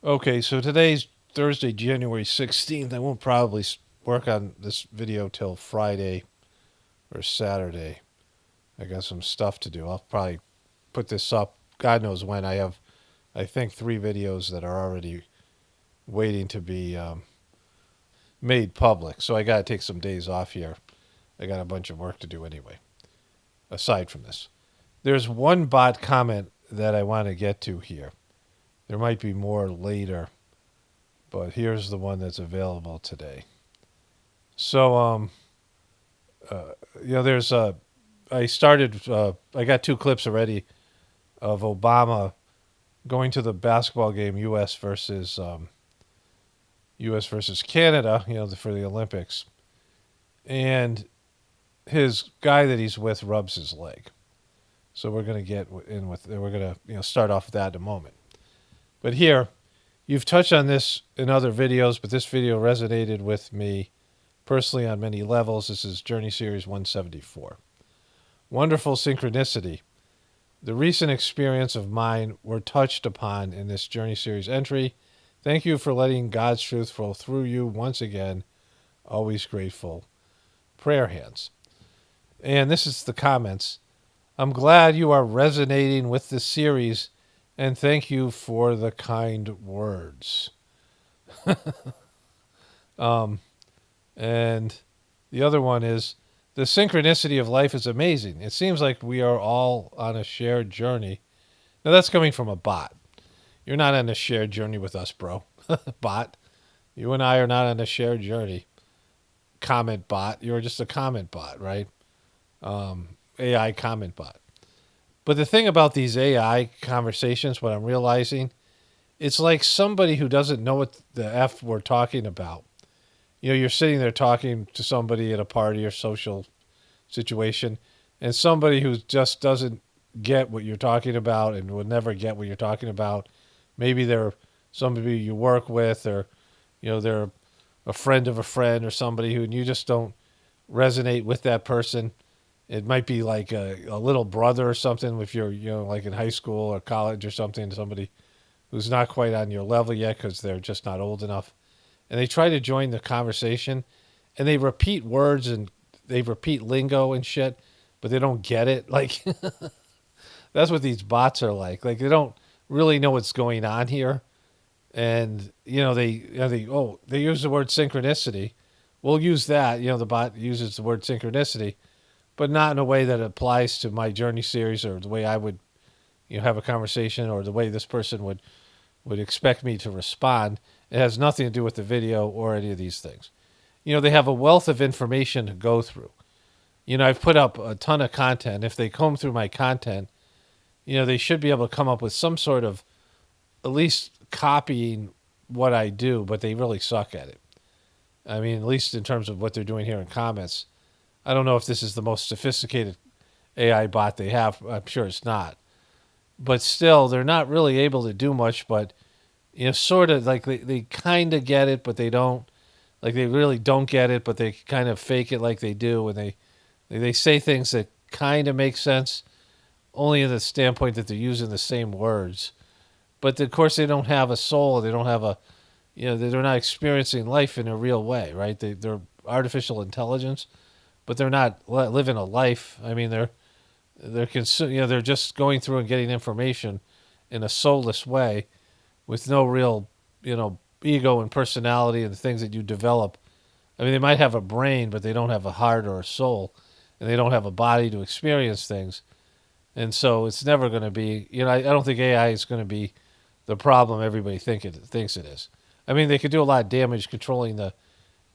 Okay, so today's Thursday, January 16th. I won't probably work on this video till Friday or Saturday. I got some stuff to do. I'll probably put this up, God knows when. I have, I think, 3 videos that are already waiting to be made public. So I got to take some days off here. I got a bunch of work to do anyway, aside from this. There's one bot comment that I want to get to here. There might be more later, but here's the one that's available today. So, uh, there's I started. I got 2 clips already of Obama going to the basketball game, U.S. versus Canada. For the Olympics, and his guy that he's with rubs his leg. So we're gonna get in with. We're gonna start off with that in a moment. But here, you've touched on this in other videos, but this video resonated with me personally on many levels. This is Journey Series 174. Wonderful synchronicity. The recent experience of mine were touched upon in this Journey Series entry. Thank you for letting God's truth flow through you once again. Always grateful. Prayer hands. And this is the comments. I'm glad you are resonating with the series, and thank you for the kind words. um, and the other one is the synchronicity of life is amazing. It seems like we are all on a shared journey. Now, that's coming from a bot. You're not on a shared journey with us, bro. Bot. You and I are not on a shared journey. Comment bot. You're just a comment bot, right? AI comment bot. But the thing about these AI conversations, what I'm realizing, it's like somebody who doesn't know what the F we're talking about. You're sitting there talking to somebody at a party or social situation, and somebody who just doesn't get what you're talking about and will never get what you're talking about. Maybe they're somebody you work with, or they're a friend of a friend, or somebody who and you just don't resonate with that person. It might be like a little brother or something if you're like in high school or college or something. Somebody who's not quite on your level yet because they're just not old enough, and they try to join the conversation, and they repeat words and they repeat lingo and shit, but they don't get it. Like that's what these bots are like. Like they don't really know what's going on here, and they use the word synchronicity. We'll use that. The bot uses the word synchronicity, but not in a way that applies to my journey series or the way I would have a conversation or the way this person would expect me to respond. It has nothing to do with the video or any of these things. They have a wealth of information to go through. I've put up a ton of content. If they comb through my content, they should be able to come up with some sort of at least copying what I do, but they really suck at it. I mean, at least in terms of what they're doing here in comments. I don't know if this is the most sophisticated AI bot they have. I'm sure it's not. But still, they're not really able to do much, but, sort of like they kind of get it, but they don't. Like they really don't get it, but they kind of fake it like they do. And they say things that kind of make sense, only in the standpoint that they're using the same words. But of course, they don't have a soul. They don't have they're not experiencing life in a real way, right? They're artificial intelligence, but they're not living a life. I mean, they're just going through and getting information in a soulless way, with no real ego and personality and the things that you develop. I mean, they might have a brain, but they don't have a heart or a soul, and they don't have a body to experience things. And so it's never going to be. I don't think AI is going to be the problem everybody thinks it is. I mean, they could do a lot of damage controlling the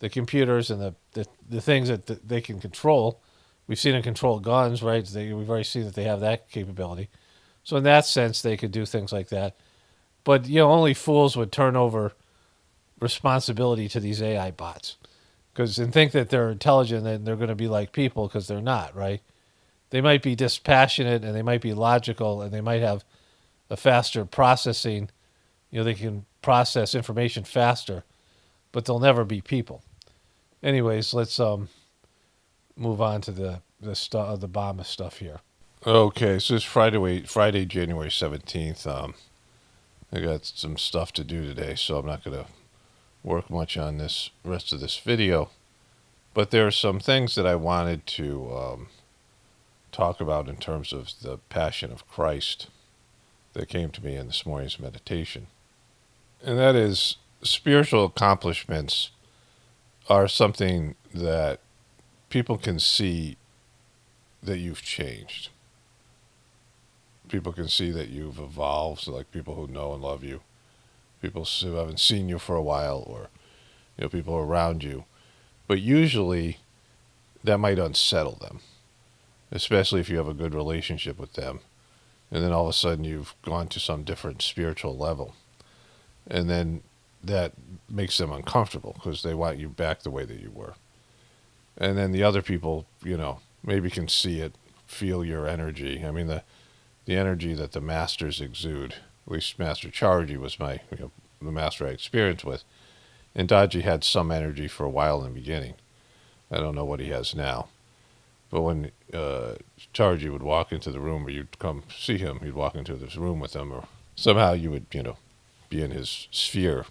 computers and the things that they can control. We've seen them control guns, right? We've already seen that they have that capability. So in that sense, they could do things like that. But only fools would turn over responsibility to these AI bots, and think that they're intelligent and they're going to be like people, because they're not, right? They might be dispassionate and they might be logical and they might have a faster processing. They can process information faster, but they'll never be people. Anyways, let's move on to the Obama stuff here. Okay, so it's Friday, January 17th. I got some stuff to do today, so I'm not going to work much on this rest of this video. But there are some things that I wanted to talk about in terms of the Passion of Christ that came to me in this morning's meditation. And that is, spiritual accomplishments are something that people can see that you've changed. People can see that you've evolved, so like people who know and love you, people who haven't seen you for a while, or people around you. But usually that might unsettle them, especially if you have a good relationship with them. And then all of a sudden you've gone to some different spiritual level. And then that makes them uncomfortable because they want you back the way that you were. And then the other people, maybe can see it, feel your energy. I mean, the energy that the masters exude, at least Master Charji was the master I experienced with. And Daji had some energy for a while in the beginning. I don't know what he has now. But when Charji would walk into the room, or you'd come see him, he'd walk into this room with him, or somehow you would, be in his sphere,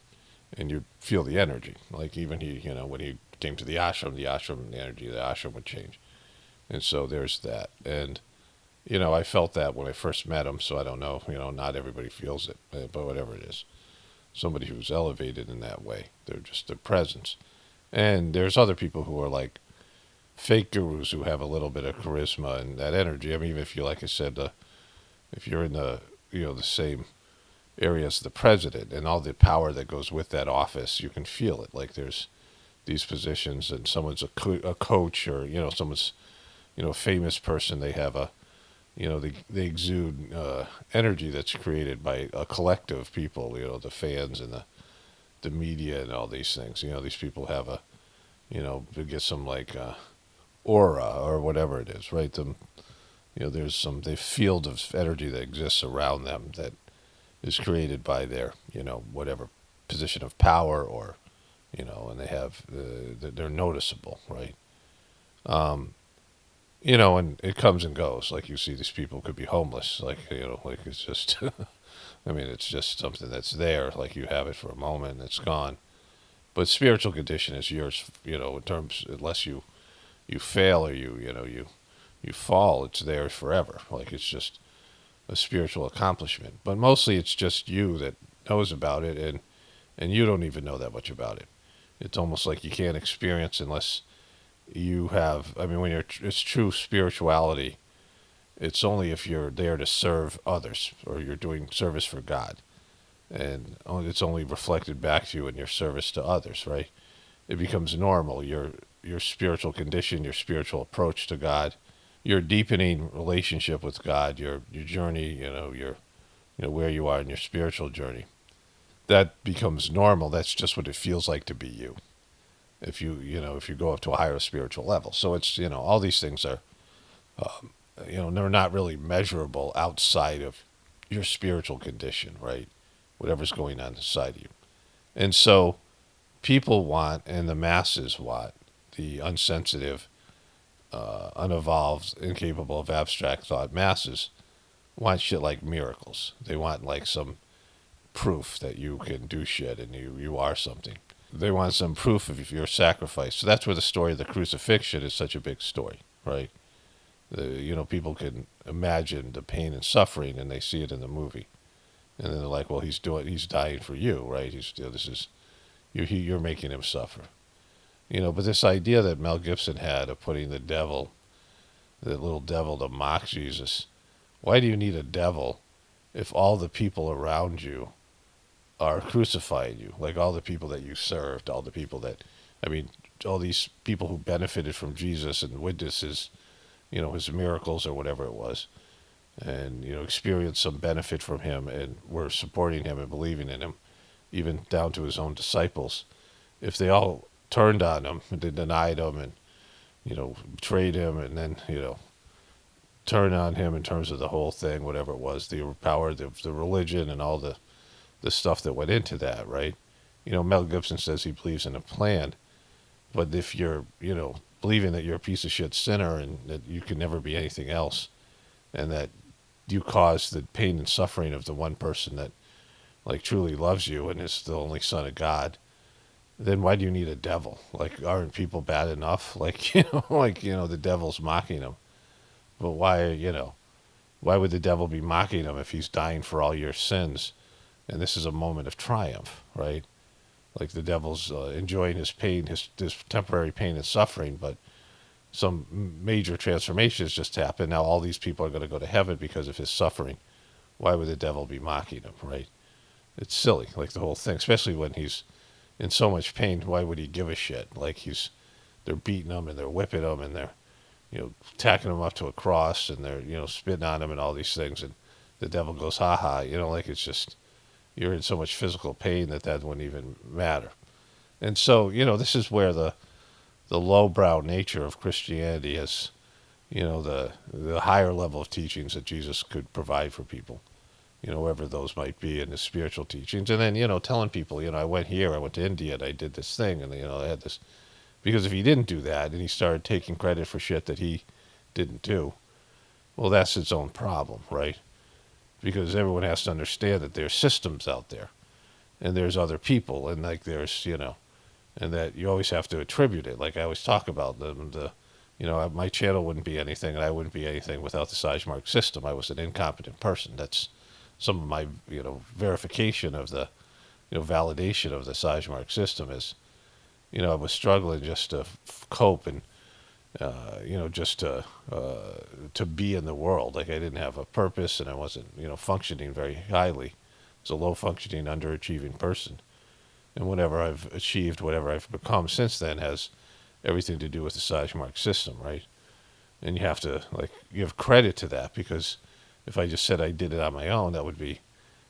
and you'd feel the energy. Like even he, when he came to the ashram, the energy of the ashram would change. And so there's that. And, I felt that when I first met him, so I don't know, not everybody feels it, but whatever it is. Somebody who's elevated in that way. They're just their presence. And there's other people who are like fake gurus who have a little bit of charisma and that energy. I mean, even if you, like I said, if you're in the, the same area as the president and all the power that goes with that office, you can feel it. Like there's these positions and someone's a coach, or, someone's, a famous person, they have a, they exude energy that's created by a collective of people, the fans and the media and all these things. These people have a, they get some like aura or whatever it is, right? There's some field of energy that exists around them that is created by their, whatever position of power, or, and they have, they're noticeable, right? And it comes and goes. Like you see these people could be homeless, like, like it's just, I mean, it's just something that's there, like you have it for a moment and it's gone. But spiritual condition is yours, in terms, unless you fail, or you fall, it's there forever. Like it's just a spiritual accomplishment. But mostly it's just you that knows about it, and you don't even know that much about it. It's almost like you can't experience unless you have, I mean, it's true spirituality, it's only if you're there to serve others, or you're doing service for God. And it's only reflected back to you in your service to others, right? It becomes normal. Your spiritual condition, your spiritual approach to God, your deepening relationship with God, your journey, your where you are in your spiritual journey. That becomes normal. That's just what it feels like to be you. If if you go up to a higher spiritual level. So it's, all these things are, they're not really measurable outside of your spiritual condition, right? Whatever's going on inside of you. And so people want, and the masses want, the unsensitive, unevolved, incapable of abstract thought masses want shit like miracles. They want like some proof that you can do shit and you are something. They want some proof of your sacrifice. So that's where the story of the crucifixion is such a big story, right? People can imagine the pain and suffering, and they see it in the movie, and then they're like, "Well, he's dying for you, right? You're making him suffer." But this idea that Mel Gibson had of putting the devil, the little devil, to mock Jesus. Why do you need a devil if all the people around you are crucifying you? Like all the people that you served, all the people that, I mean, all these people who benefited from Jesus and witnesses, his miracles or whatever it was, and, experienced some benefit from him and were supporting him and believing in him, even down to his own disciples. If they all turned on him and they denied him and, betrayed him, and then, turn on him in terms of the whole thing, whatever it was, the power, the religion, and all the stuff that went into that, right? Mel Gibson says he believes in a plan, but if you're, believing that you're a piece of shit sinner and that you can never be anything else, and that you cause the pain and suffering of the one person that like truly loves you and is the only son of God, then why do you need a devil? Like, aren't people bad enough? Like, the devil's mocking them. But why would the devil be mocking him if he's dying for all your sins? And this is a moment of triumph, right? Like the devil's enjoying his pain, his temporary pain and suffering, but some major transformation has just happened. Now all these people are going to go to heaven because of his suffering. Why would the devil be mocking him, right? It's silly, like the whole thing, especially when he's in so much pain. Why would he give a shit? Like they're beating him and they're whipping him and they're, tacking him up to a cross and they're, spitting on him and all these things. And the devil goes, ha ha, like it's just, you're in so much physical pain that wouldn't even matter. And so, this is where the lowbrow nature of Christianity has, the higher level of teachings that Jesus could provide for people, wherever those might be in the spiritual teachings. And then, telling people, I went here, I went to India, and I did this thing, and, I had this. Because if he didn't do that and he started taking credit for shit that he didn't do, well, that's its own problem, right? Because everyone has to understand that there's systems out there and there's other people and like there's, and that you always have to attribute it. Like I always talk about my channel wouldn't be anything and I wouldn't be anything without the Sizemore system. I was an incompetent person. That's some of my, verification of the, validation of the Sizemore system is, I was struggling just to cope and, just to be in the world. Like I didn't have a purpose and I wasn't, functioning very highly. I was a low functioning, underachieving person. And whatever I've achieved, whatever I've become since then has everything to do with the Sizemore system, right? And you have to, give credit to that because if I just said I did it on my own, that would be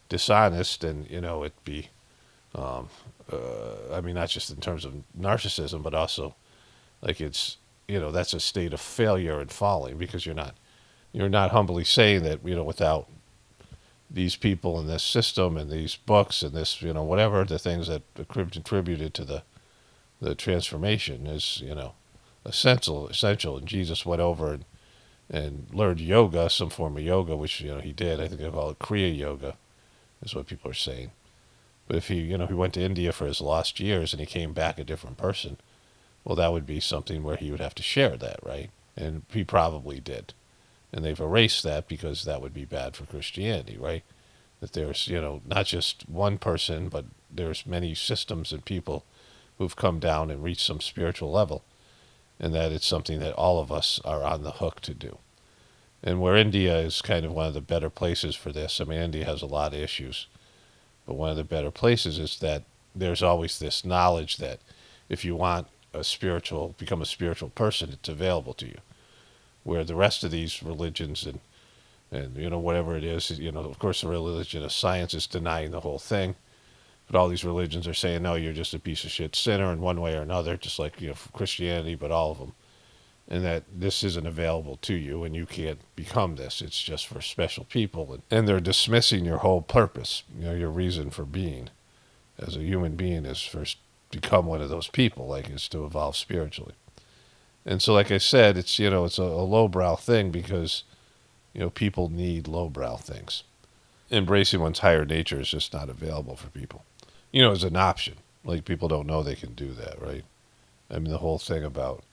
dishonest and, it'd be, not just in terms of narcissism, but also like it's, that's a state of failure and falling because you're not humbly saying that, without these people and this system and these books and this, whatever the things that contributed to the transformation is, essential. And Jesus went over and learned yoga, some form of yoga, which, he did. I think they call it Kriya Yoga is what people are saying. But if he went to India for his lost years and he came back a different person, well, that would be something where he would have to share that, right? And he probably did. And they've erased that because that would be bad for Christianity, right? That there's, not just one person, but there's many systems and people who've come down and reached some spiritual level. And that it's something that all of us are on the hook to do. And where India is kind of one of the better places for this, India has a lot of issues. But one of the better places is that there's always this knowledge that if you want become a spiritual person, it's available to you. Where the rest of these religions and whatever it is, of course the religion of science is denying the whole thing. But all these religions are saying, no, you're just a piece of shit sinner in one way or another, just like, Christianity, but all of them. And that this isn't available to you and you can't become this. It's just for special people. And they're dismissing your whole purpose, your reason for being as a human being is first become one of those people, like is to evolve spiritually. And so, like I said, it's, it's a lowbrow thing because, people need lowbrow things. Embracing one's higher nature is just not available for people, as an option. Like people don't know they can do that, right? The whole thing about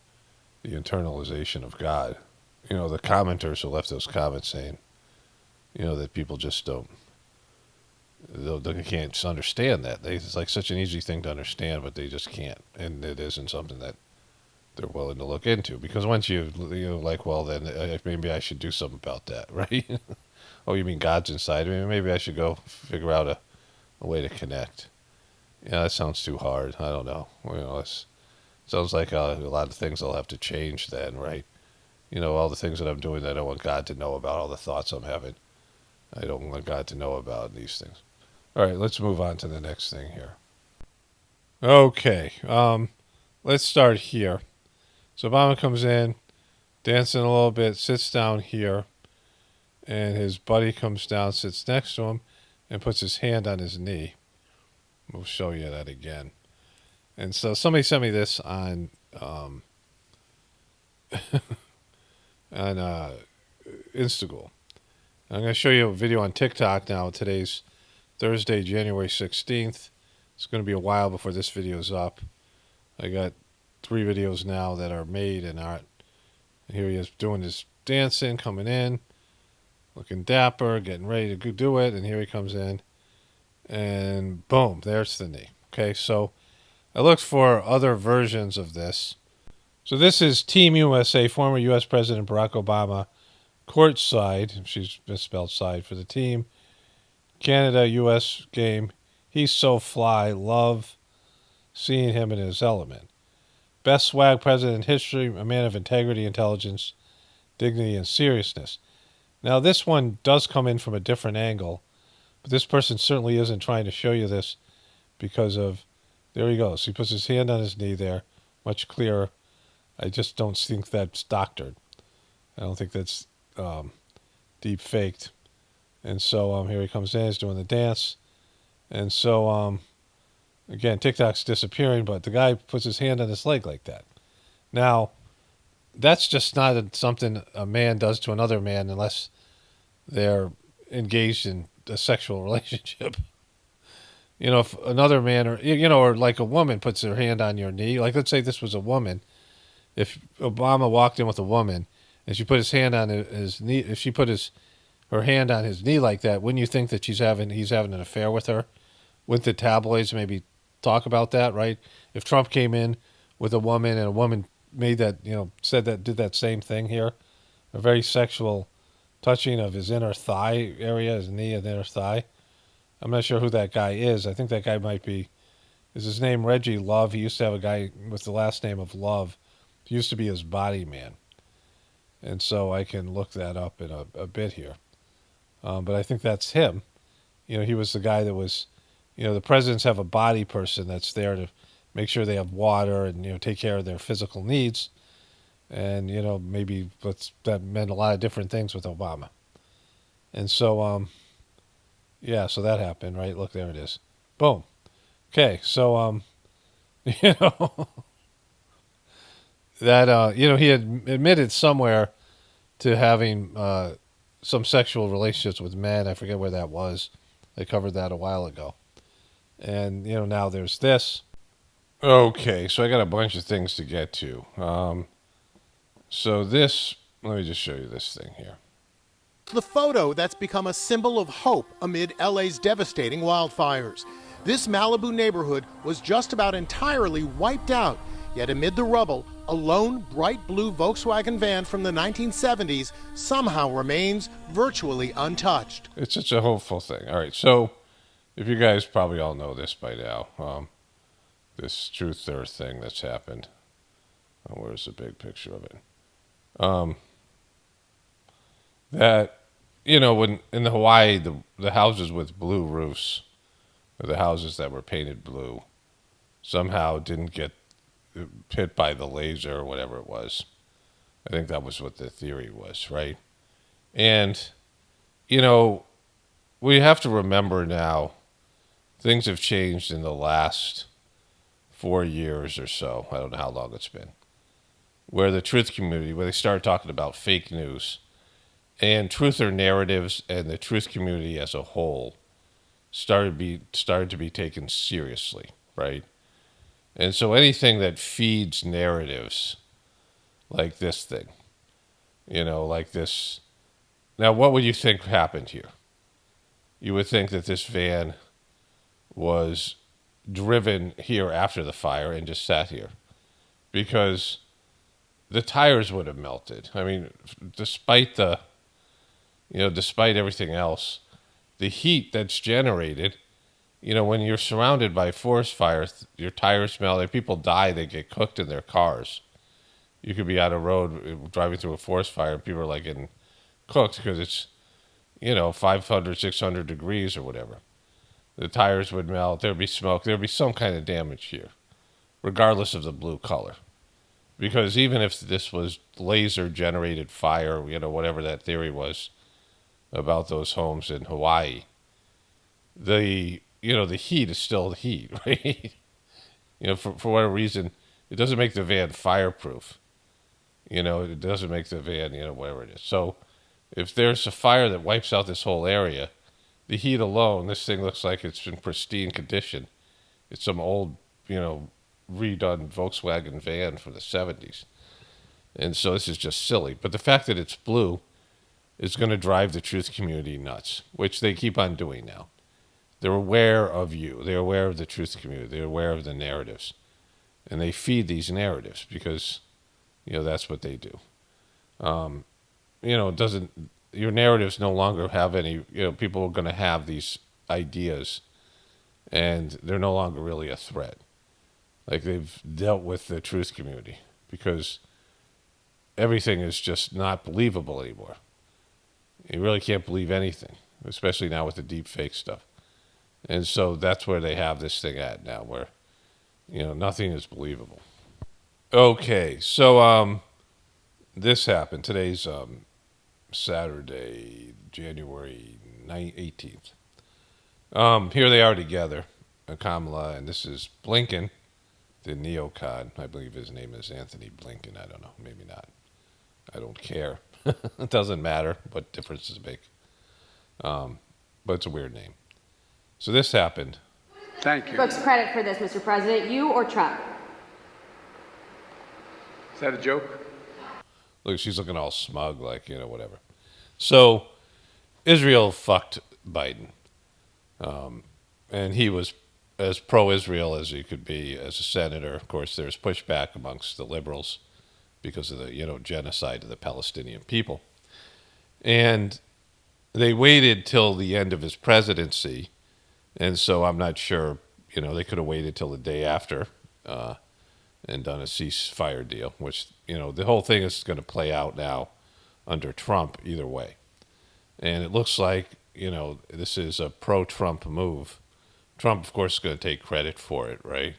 the internalization of God, the commenters who left those comments saying, that people just they can't understand that. It's like such an easy thing to understand, but they just can't. And it isn't something that they're willing to look into because once well, then maybe I should do something about that, right? Oh, you mean God's inside of me? Maybe I should go figure out a way to connect. Yeah, that sounds too hard. I don't know. It sounds like a lot of things I'll have to change then, right? All the things that I'm doing that I don't want God to know about, all the thoughts I'm having. I don't want God to know about these things. All right, let's move on to the next thing here. Okay, let's start here. So Obama comes in, dancing a little bit, sits down here, and his buddy comes down, sits next to him, and puts his hand on his knee. We'll show you that again. And so somebody sent me this on on Instagram. I'm going to show you a video on TikTok now. Today's Thursday, January 16th. It's going to be a while before this video is up. I got 3 videos now that are made and aren't. And here he is doing his dancing, coming in, looking dapper, getting ready to do it. And here he comes in. And boom, there's the knee. Okay, so I looked for other versions of this. So this is Team USA, former U.S. President Barack Obama, courtside. She's misspelled side for the team. Canada-U.S. game. He's so fly. Love seeing him in his element. Best swag president in history, a man of integrity, intelligence, dignity, and seriousness. Now, this one does come in from a different angle, but this person certainly isn't trying to show you this because of, there he goes. He puts his hand on his knee there, much clearer. I just don't think that's doctored. I don't think that's deep faked. And so here he comes in, he's doing the dance. And so, again, TikTok's disappearing, but the guy puts his hand on his leg like that. Now, that's just not something a man does to another man unless they're engaged in a sexual relationship. You know, if another man or like a woman puts her hand on your knee, like let's say this was a woman. If Obama walked in with a woman and she put his hand on his knee, if she put her hand on his knee like that, wouldn't you think that he's having an affair with her? Wouldn't the tabloids maybe talk about that, right? If Trump came in with a woman and a woman made that, did that same thing here, a very sexual touching of his inner thigh area, his knee and inner thigh. I'm not sure who that guy is. I think that guy is his name Reggie Love? He used to have a guy with the last name of Love. He used to be his body man. And so I can look that up in a bit here. But I think that's him. He was the guy that was, the presidents have a body person that's there to make sure they have water and, take care of their physical needs. And, maybe that meant a lot of different things with Obama. And so, so that happened, right? Look, there it is. Boom. Okay, so, that, he had admitted somewhere to having some sexual relationships with men. I forget where that was. I covered that a while ago. And, now there's this. Okay, so I got a bunch of things to get to. So this, let me just show you this thing here. The photo that's become a symbol of hope amid LA's devastating wildfires. This Malibu neighborhood was just about entirely wiped out, yet amid the rubble, a lone bright blue Volkswagen van from the 1970s somehow remains virtually untouched. It's such a hopeful thing. All right, so if you guys probably all know this by now, this Truth or thing that's happened. Where's the big picture of it? That, when in the Hawaii, the houses with blue roofs, or the houses that were painted blue, somehow didn't get hit by the laser or whatever it was. I think that was what the theory was, right? And, we have to remember now, things have changed in the last 4 years or so. I don't know how long it's been. Where the truth community, where they started talking about fake news and truther narratives, and the truth community as a whole started to be taken seriously, right? And so anything that feeds narratives like this thing, like this. Now, what would you think happened here? You would think that this van was driven here after the fire and just sat here, because the tires would have melted. I mean, despite everything else, the heat that's generated, when you're surrounded by forest fires, your tires smell, and people die, they get cooked in their cars. You could be on a road driving through a forest fire and people are like getting cooked because it's, 500, 600 degrees or whatever. The tires would melt, there'd be smoke, there'd be some kind of damage here, regardless of the blue color. Because even if this was laser generated fire, whatever that theory was about those homes in Hawaii, the heat is still the heat, right? For whatever reason, it doesn't make the van fireproof. It doesn't make the van, whatever it is. So if there's a fire that wipes out this whole area, the heat alone, this thing looks like it's in pristine condition. It's some old, redone Volkswagen van from the 70s. And so this is just silly. But the fact that it's blue is going to drive the truth community nuts, which they keep on doing now. They're aware of you. They're aware of the truth community. They're aware of the narratives. And they feed these narratives because, that's what they do. It doesn't, your narratives no longer have any, people are going to have these ideas and they're no longer really a threat. Like they've dealt with the truth community because everything is just not believable anymore. You really can't believe anything, especially now with the deep fake stuff. And so that's where they have this thing at now, where, nothing is believable. Okay, so this happened. Today's Saturday, January 18th. Here they are together, Kamala, and this is Blinken, the neocon. I believe his name is Anthony Blinken. I don't know, maybe not. I don't care. It doesn't matter what difference does it make. But it's a weird name. So this happened. Thank you. Folks, credit for this, Mr. President, you or Trump? Is that a joke? Look, she's looking all smug, like, whatever. So Israel fucked Biden. And he was as pro-Israel as he could be as a senator. Of course, there's pushback amongst the liberals because of the, genocide of the Palestinian people. And they waited till the end of his presidency. And so I'm not sure, they could have waited till the day after and done a ceasefire deal, which, the whole thing is going to play out now under Trump either way. And it looks like, this is a pro-Trump move. Trump, of course, is going to take credit for it, right?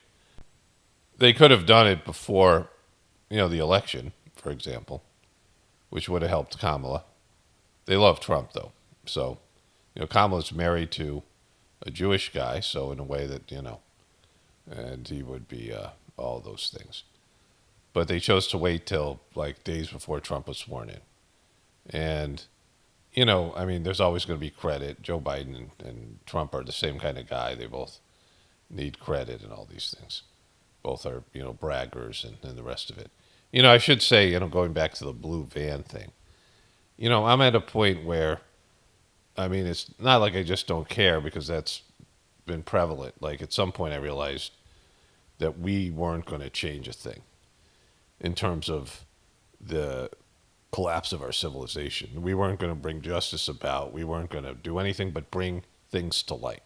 They could have done it before, the election, for example, which would have helped Kamala. They love Trump, though. So, Kamala's married to a Jewish guy, so in a way that, and he would be all those things. But they chose to wait till, like, days before Trump was sworn in. And, there's always going to be credit. Joe Biden and Trump are the same kind of guy. They both need credit and all these things. Both are, braggers and the rest of it. I should say, going back to the blue van thing, I'm at a point where, it's not like I just don't care because that's been prevalent. Like at some point I realized that we weren't going to change a thing in terms of the collapse of our civilization. We weren't going to bring justice about. We weren't going to do anything but bring things to light.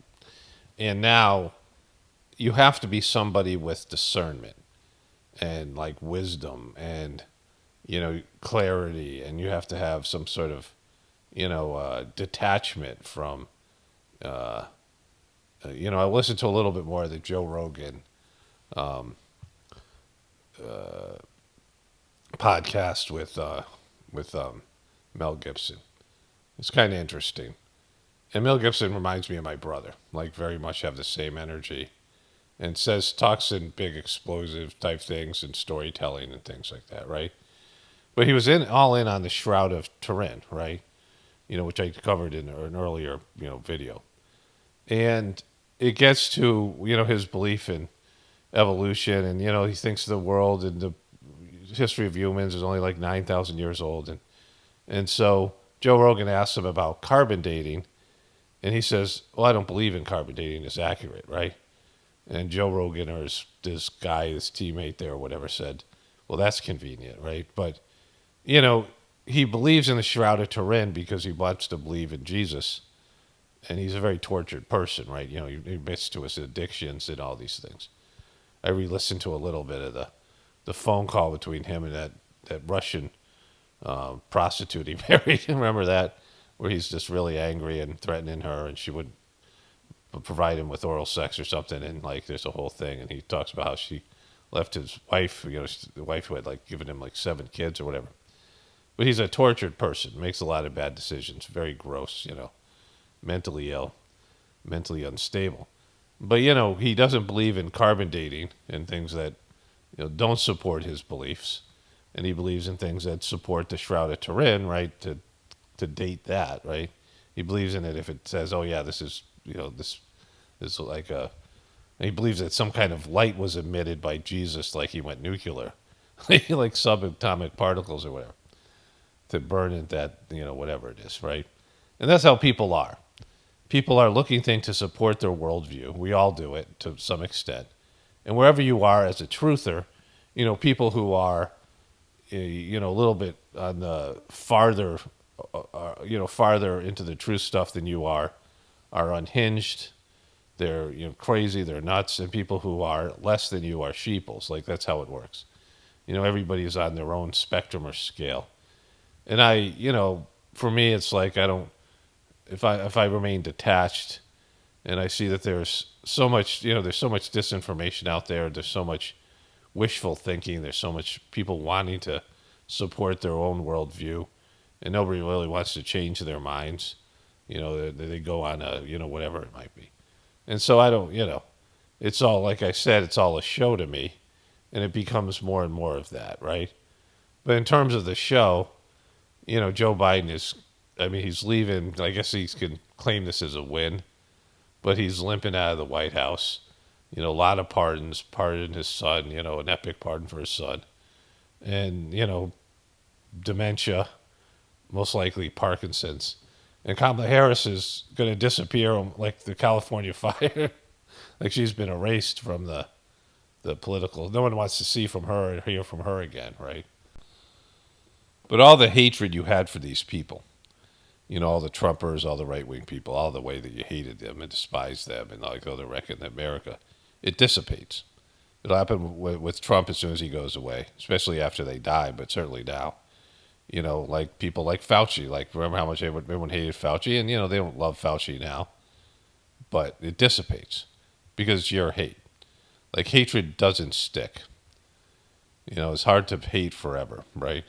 And now you have to be somebody with discernment and like wisdom and, clarity. And you have to have some sort of, detachment from, I listened to a little bit more of the Joe Rogan podcast with Mel Gibson. It's kind of interesting. And Mel Gibson reminds me of my brother, like very much have the same energy and talks in big explosive type things and storytelling and things like that, right? But he was all in on the Shroud of Turin, right? Which I covered in an earlier, video. And it gets to, his belief in evolution and, he thinks the world and the history of humans is only like 9,000 years old. And so Joe Rogan asks him about carbon dating and he says, well, I don't believe in carbon dating is accurate, right? And Joe Rogan or this guy, this teammate there or whatever said, well, that's convenient, right? But, he believes in the Shroud of Turin because he wants to believe in Jesus. And he's a very tortured person, right? He admits to his addictions and all these things. I re-listened to a little bit of the phone call between him and that Russian prostitute he married. Remember that? Where he's just really angry and threatening her and she would provide him with oral sex or something. And like there's a whole thing. And he talks about how she left his wife, the wife who had like given him like 7 kids or whatever. But he's a tortured person, makes a lot of bad decisions, very gross, mentally ill, mentally unstable. But, he doesn't believe in carbon dating and things that, don't support his beliefs. And he believes in things that support the Shroud of Turin, right, to date that, right? He believes in it if it says, "Oh yeah, this is this is like a." He believes that some kind of light was emitted by Jesus, like he went nuclear, like subatomic particles or whatever, to burn it that whatever it is, right? And that's how people are. People are looking things to support their worldview. We all do it to some extent. And wherever you are as a truther, people who are, a little bit on the farther into the truth stuff than you are unhinged. They're crazy. They're nuts. And people who are less than you are sheeples. Like that's how it works. Everybody's on their own spectrum or scale. And for me, it's like I don't. If I remain detached, and I see that there's so much, there's so much disinformation out there. There's so much wishful thinking. There's so much people wanting to support their own worldview, and nobody really wants to change their minds. They go on a, whatever it might be. And so I don't, it's all, like I said, it's all a show to me, and it becomes more and more of that, right? But in terms of the show, Joe Biden he's leaving. I guess he can claim this as a win, but he's limping out of the White House. A lot of pardons, pardoned his son, an epic pardon for his son. And, dementia, most likely Parkinson's. And Kamala Harris is going to disappear like the California fire. Like she's been erased from the political. No one wants to see from her and hear from her again, right? But all the hatred you had for these people, all the Trumpers, all the right-wing people, all the way that you hated them and despised them and like, they're wrecking America, it dissipates. It'll happen with Trump as soon as he goes away, especially after they die, but certainly now. Like people like Fauci, like remember how much everyone hated Fauci, and they don't love Fauci now, but it dissipates because it's your hate. Like hatred doesn't stick. It's hard to hate forever, right?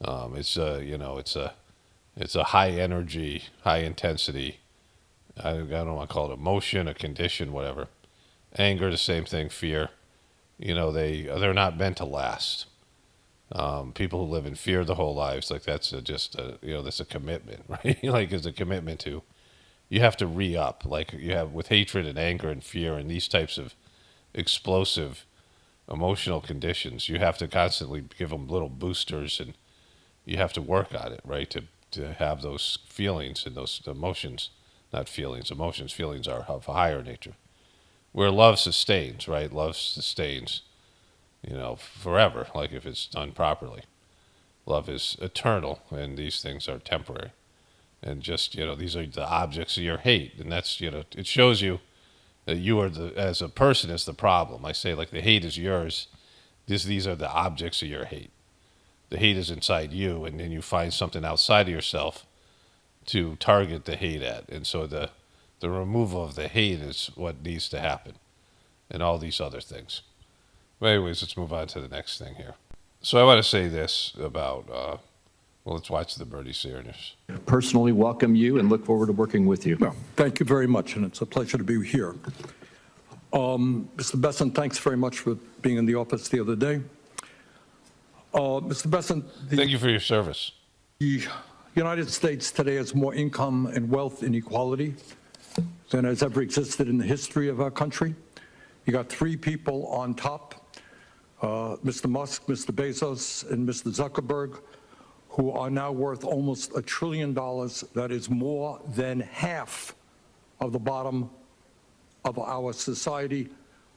It's a high energy, high intensity. I don't want to call it emotion, a condition, whatever. Anger, the same thing. Fear. They're not meant to last. People who live in fear their whole lives, like that's that's a commitment, right? Like it's a commitment to, you have to re-up, like you have with hatred and anger and fear and these types of explosive emotional conditions. You have to constantly give them little boosters, and you have to work on it, right? To have those feelings and those emotions, not feelings, emotions. Feelings are of a higher nature. Where love sustains, right? Love sustains, forever, like if it's done properly. Love is eternal, and these things are temporary. And just, these are the objects of your hate. And that's, it shows you that you are, as a person, is the problem. I say, like, the hate is yours. These are the objects of your hate. The hate is inside you, and then you find something outside of yourself to target the hate at. And so the removal of the hate is what needs to happen, and all these other things. But anyways, let's move on to the next thing here. So I want to say this about, let's watch the Bernie Sanders. Personally welcome you and look forward to working with you. Well, thank you very much, and it's a pleasure to be here. Mr. Bessent, thanks very much for being in the office the other day. Mr. Bessent, Thank you for your service. the United States today has more income and wealth inequality than has ever existed in the history of our country. You got three people on top, Mr. Musk, Mr. Bezos, and Mr. Zuckerberg, who are now worth almost $1 trillion. That is more than half of the bottom of our society,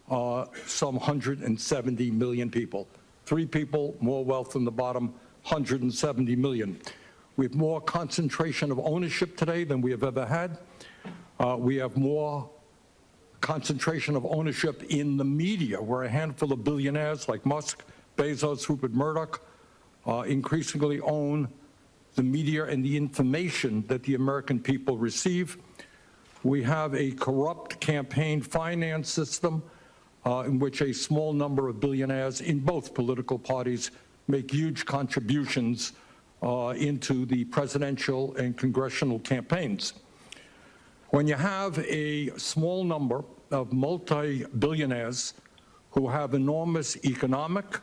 some 170 million people. Three people, more wealth than the bottom, 170 million. We have more concentration of ownership today than we have ever had. We have more concentration of ownership in the media, where a handful of billionaires like Musk, Bezos, Rupert Murdoch increasingly own the media and the information that the American people receive. We have a corrupt campaign finance system in which a small number of billionaires in both political parties make huge contributions into the presidential and congressional campaigns. When you have a small number of multi-billionaires who have enormous economic,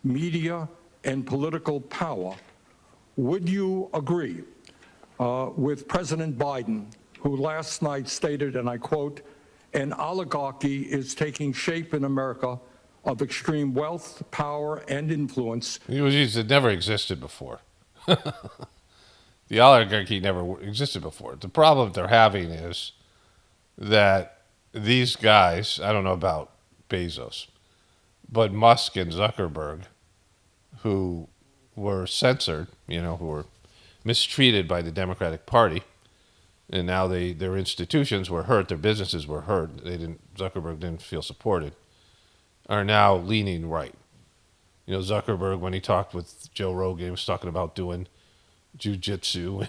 media, and political power, would you agree with President Biden, who last night stated, and I quote, "An oligarchy is taking shape in America of extreme wealth, power, and influence." It never existed before. The oligarchy never existed before. The problem they're having is that these guys, I don't know about Bezos, but Musk and Zuckerberg, who were censored, who were mistreated by the Democratic Party, and now their institutions were hurt, their businesses were hurt. Zuckerberg didn't feel supported, are now leaning right. Zuckerberg, when he talked with Joe Rogan, he was talking about doing jujitsu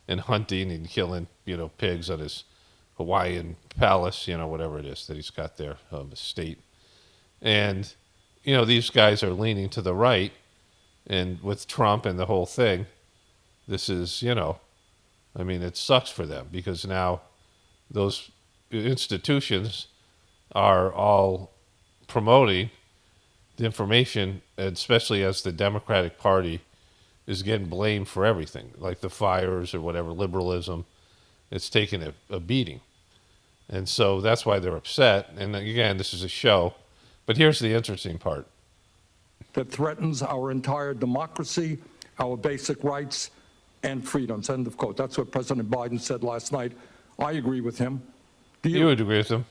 and hunting and killing, pigs on his Hawaiian palace, whatever it is that he's got there, estate. And, these guys are leaning to the right, and with Trump and the whole thing, this is, it sucks for them because now those institutions are all promoting the information, especially as the Democratic Party is getting blamed for everything, like the fires or whatever, liberalism. It's taking a beating. And so that's why they're upset. And again, this is a show. But here's the interesting part. That threatens our entire democracy, our basic rights and freedoms, end of quote. That's what President Biden said last night. I agree with him. Do you? You would agree with him?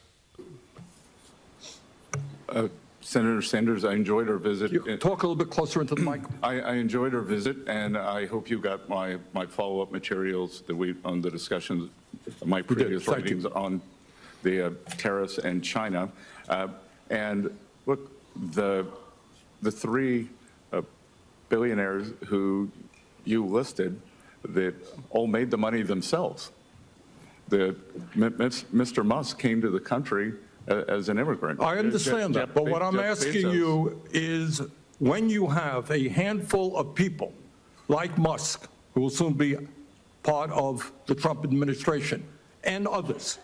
Senator Sanders, I enjoyed our visit. Talk a little bit closer into the mic. I enjoyed our visit, and I hope you got my follow-up materials on the discussions, my previous writings on the tariffs and China. And look, the three billionaires who you listed that all made the money themselves. Mr. Musk came to the country as an immigrant. I understand that, but what I'm asking you is when you have a handful of people like Musk, who will soon be part of the Trump administration, and others,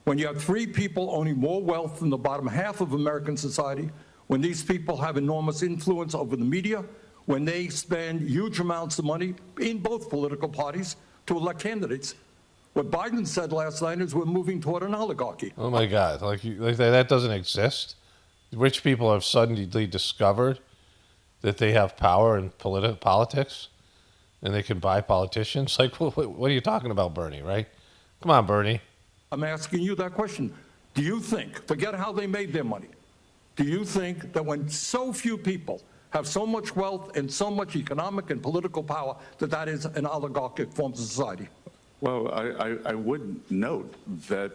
when you have three people owning more wealth than the bottom half of American society, when these people have enormous influence over the media, when they spend huge amounts of money in both political parties to elect candidates, what Biden said last night is we're moving toward an oligarchy. Oh my God! Like that doesn't exist. Rich people have suddenly discovered that they have power in politics, and they can buy politicians. Like, what are you talking about, Bernie? Right? Come on, Bernie. I'm asking you that question. Do you think, forget how they made their money, do you think that when so few people have so much wealth and so much economic and political power, that is an oligarchic form of society? Well, I would note that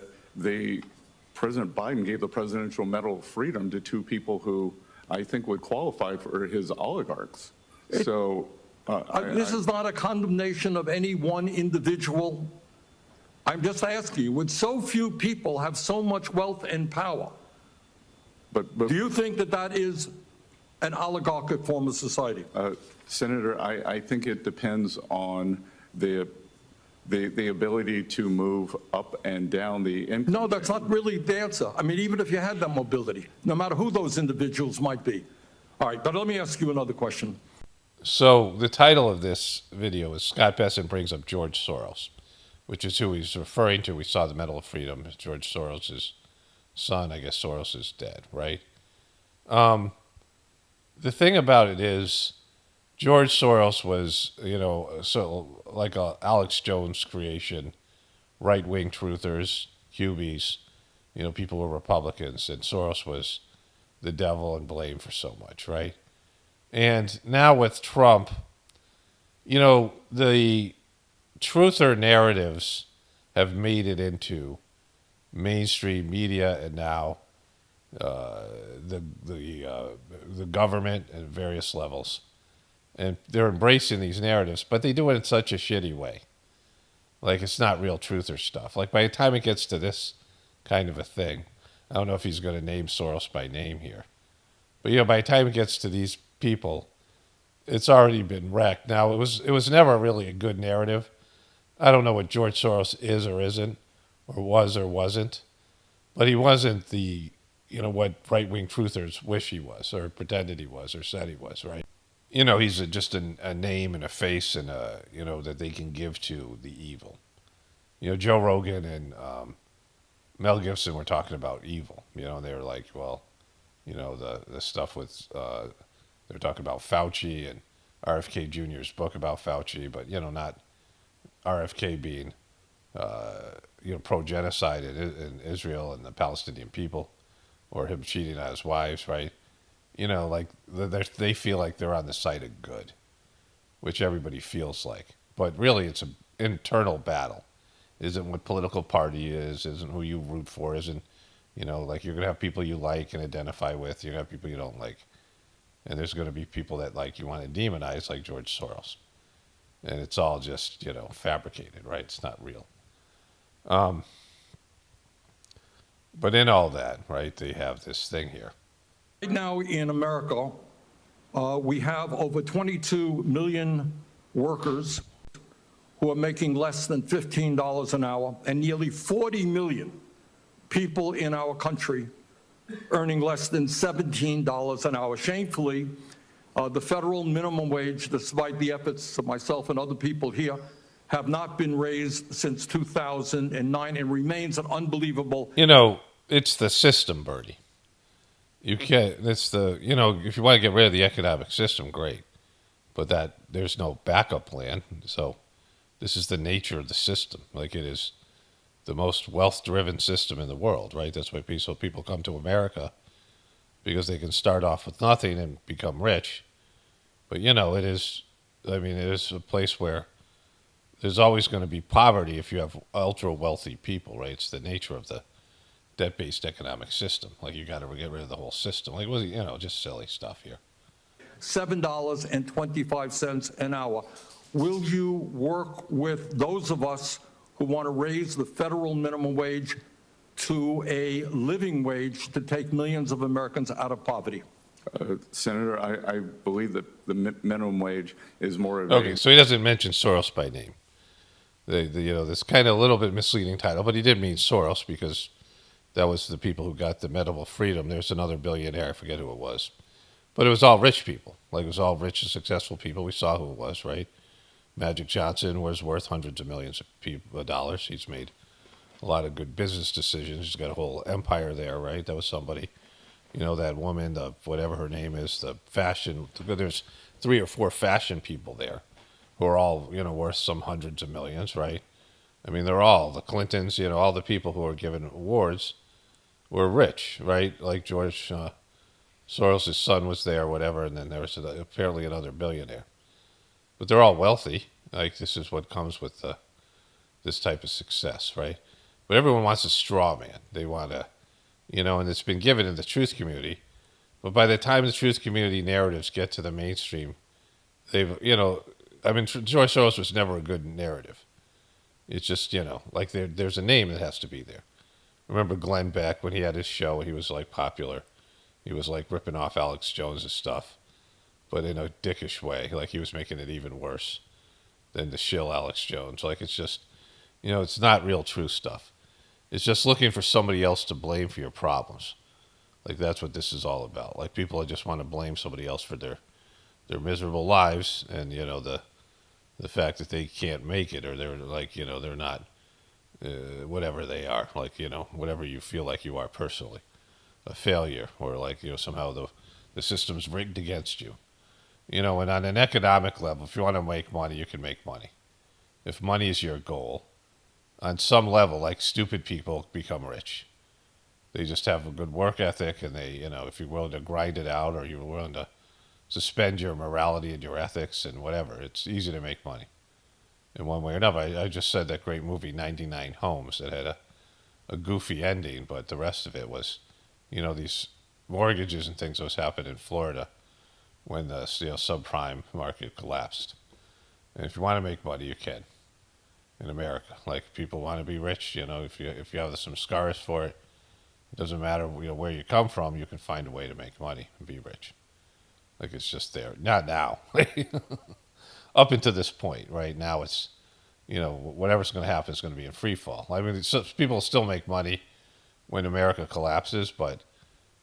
President Biden gave the Presidential Medal of Freedom to two people who I think would qualify for his oligarchs. So this is not a condemnation of any one individual. I'm just asking you, would so few people have so much wealth and power, do you think that is an oligarchic form of society? Senator, I think it depends on the ability to move up and down the income. No, that's not really the answer. I mean, even if you had that mobility, no matter who those individuals might be. All right, but let me ask you another question. So the title of this video is Scott Besson brings up George Soros, which is who he's referring to. We saw the Medal of Freedom. George Soros' son. I guess Soros is dead, right? The thing about it is George Soros was, so like a Alex Jones creation, right-wing truthers, Hubies, people were Republicans, and Soros was the devil and blamed for so much, right? And now with Trump, the truther narratives have made it into mainstream media and now the government at various levels. And they're embracing these narratives, but they do it in such a shitty way. Like, it's not real truther stuff. Like, by the time it gets to this kind of a thing, I don't know if he's going to name Soros by name here. But, by the time it gets to these people, it's already been wrecked. Now, it was never really a good narrative. I don't know what George Soros is or isn't, or was or wasn't. But he wasn't the, what right-wing truthers wish he was, or pretended he was, or said he was, right? he's just a name and a face and that they can give to the evil. Joe Rogan and Mel Gibson were talking about evil. And they were like, well, the stuff with they're talking about Fauci and RFK Jr.'s book about Fauci, but not RFK being pro genocide in Israel and the Palestinian people, or him cheating on his wives, right? Like they feel like they're on the side of good, which everybody feels like, but really it's an internal battle. Isn't what political party is, isn't who you root for, isn't like you're gonna have people you like and identify with, you're gonna have people you don't like, and there's gonna be people that like you want to demonize, like George Soros, and it's all just fabricated, right? It's not real. But in all that, right, they have this thing here. Right now in America, we have over 22 million workers who are making less than $15 an hour, and nearly 40 million people in our country earning less than $17 an hour. Shamefully, the federal minimum wage, despite the efforts of myself and other people here, have not been raised since 2009 and remains an unbelievable. It's the system, Bertie. You can't. It's the if you want to get rid of the economic system, great, but there's no backup plan. So this is the nature of the system. Like it is the most wealth-driven system in the world, right? That's why people come to America, because they can start off with nothing and become rich. But it is. I mean, it is a place where there's always going to be poverty if you have ultra-wealthy people, right? It's the nature of the debt-based economic system. Like you got to get rid of the whole system. Like just silly stuff here. $7.25 an hour. Will you work with those of us who want to raise the federal minimum wage to a living wage to take millions of Americans out of poverty? Senator, I believe that the minimum wage is more of Okay, so he doesn't mention Soros by name. This kind of a little bit misleading title, but he did mean Soros because that was the people who got the medical freedom. There's another billionaire, I forget who it was. But it was all rich people. Like it was all rich and successful people. We saw who it was, right? Magic Johnson was worth hundreds of millions of dollars. He's made a lot of good business decisions. He's got a whole empire there, right? That was somebody. That woman, whatever her name is, the fashion. There's 3 or 4 fashion people there who are all, worth some hundreds of millions, right? I mean, they're all the Clintons, all the people who are given awards were rich, right? Like George Soros' son was there, or whatever, and then there was apparently another billionaire. But they're all wealthy. Like this is what comes with this type of success, right? But everyone wants a straw man. They want to, and it's been given in the truth community. But by the time the truth community narratives get to the mainstream, George Soros was never a good narrative. It's just, like there's a name that has to be there. Remember Glenn Beck when he had his show, he was like popular. He was like ripping off Alex Jones' stuff, but in a dickish way. Like he was making it even worse than the shill Alex Jones. Like it's just, it's not real true stuff. It's just looking for somebody else to blame for your problems. Like that's what this is all about. Like people just want to blame somebody else for their miserable lives, and the fact that they can't make it, or they're like they're not whatever they are, like whatever you feel like you are personally, a failure, or like somehow the system's rigged against you. And on an economic level, if you want to make money, you can make money. If money is your goal, on some level, like stupid people become rich. They just have a good work ethic, and they, if you're willing to grind it out, or you're willing to suspend your morality and your ethics and whatever, it's easy to make money in one way or another. I just said that great movie 99 Homes that had a goofy ending, but the rest of it was, these mortgages and things that was happening in Florida when the subprime market collapsed. And if you want to make money, you can in America. Like people want to be rich, if you have some scars for it, it doesn't matter where you come from, you can find a way to make money and be rich. Like it's just there. Not now. Up until this point, right now it's, whatever's going to happen is going to be in free fall. I mean, people still make money when America collapses, but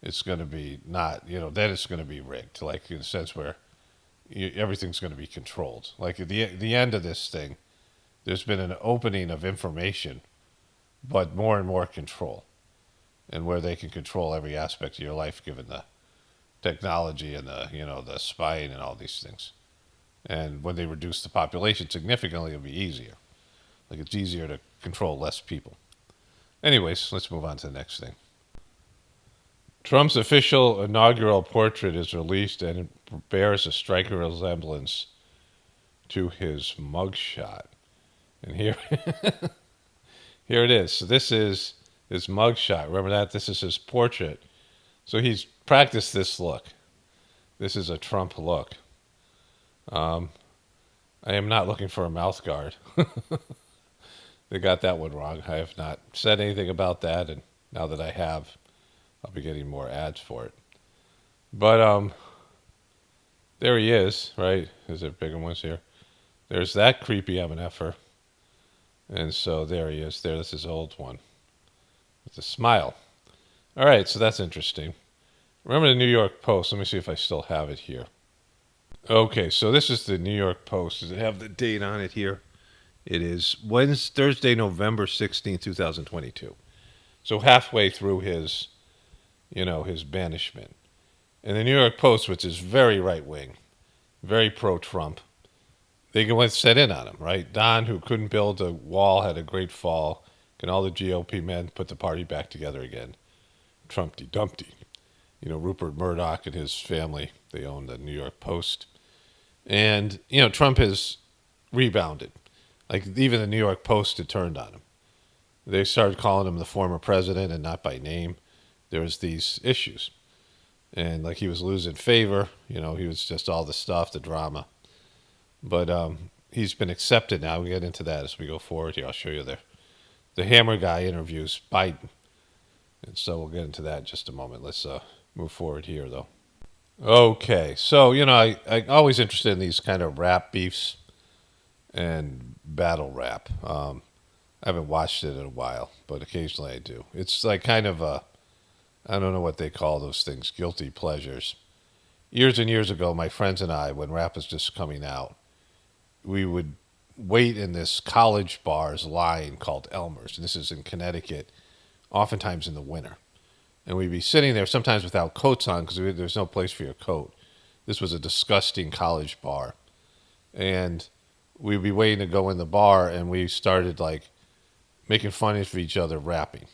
it's going to be not, then it's going to be rigged, like in a sense where everything's going to be controlled. Like at the end of this thing, there's been an opening of information, but more and more control, and where they can control every aspect of your life, given the technology and the spying and all these things. And when they reduce the population significantly, it'll be easier. Like it's easier to control less people. Anyways, let's move on to the next thing. Trump's official inaugural portrait is released, and it bears a striking resemblance to his mugshot. And here, here it is. So this is his mugshot. Remember that? This is his portrait. So he's practiced this look. This is a Trump look. I am not looking for a mouth guard. They got that one wrong. I have not said anything about that, and now that I have, I'll be getting more ads for it. But there he is, right? Is there bigger ones here? There's that creepy MNFer. And so there he is. There, this is his old one with a smile. All right, so that's interesting. Remember the New York Post? Let me see if I still have it here. Okay, so this is the New York Post. Does it have the date on it here? It is Thursday, November 16, 2022. So halfway through his banishment. And the New York Post, which is very right-wing, very pro-Trump, they went set in on him, right? Don, who couldn't build a wall, had a great fall. Can all the GOP men put the party back together again? Trumpty Dumpty. Rupert Murdoch and his family, they own the New York Post. And, Trump has rebounded. Like, even the New York Post had turned on him. They started calling him the former president and not by name. There was these issues. And, like, he was losing favor. He was just all the stuff, the drama. But he's been accepted now. We'll get into that as we go forward here. I'll show you the Hammer guy interviews Biden. And so we'll get into that in just a moment. Let's move forward here, though. Okay, so, I'm always interested in these kind of rap beefs and battle rap. I haven't watched it in a while, but occasionally I do. It's like kind of I don't know what they call those things, guilty pleasures. Years and years ago, my friends and I, when rap was just coming out, we would wait in this college bar's line called Elmer's, and this is in Connecticut, oftentimes in the winter. And we'd be sitting there sometimes without coats on because there's no place for your coat. This was a disgusting college bar. And we'd be waiting to go in the bar, and we started like making fun of each other rapping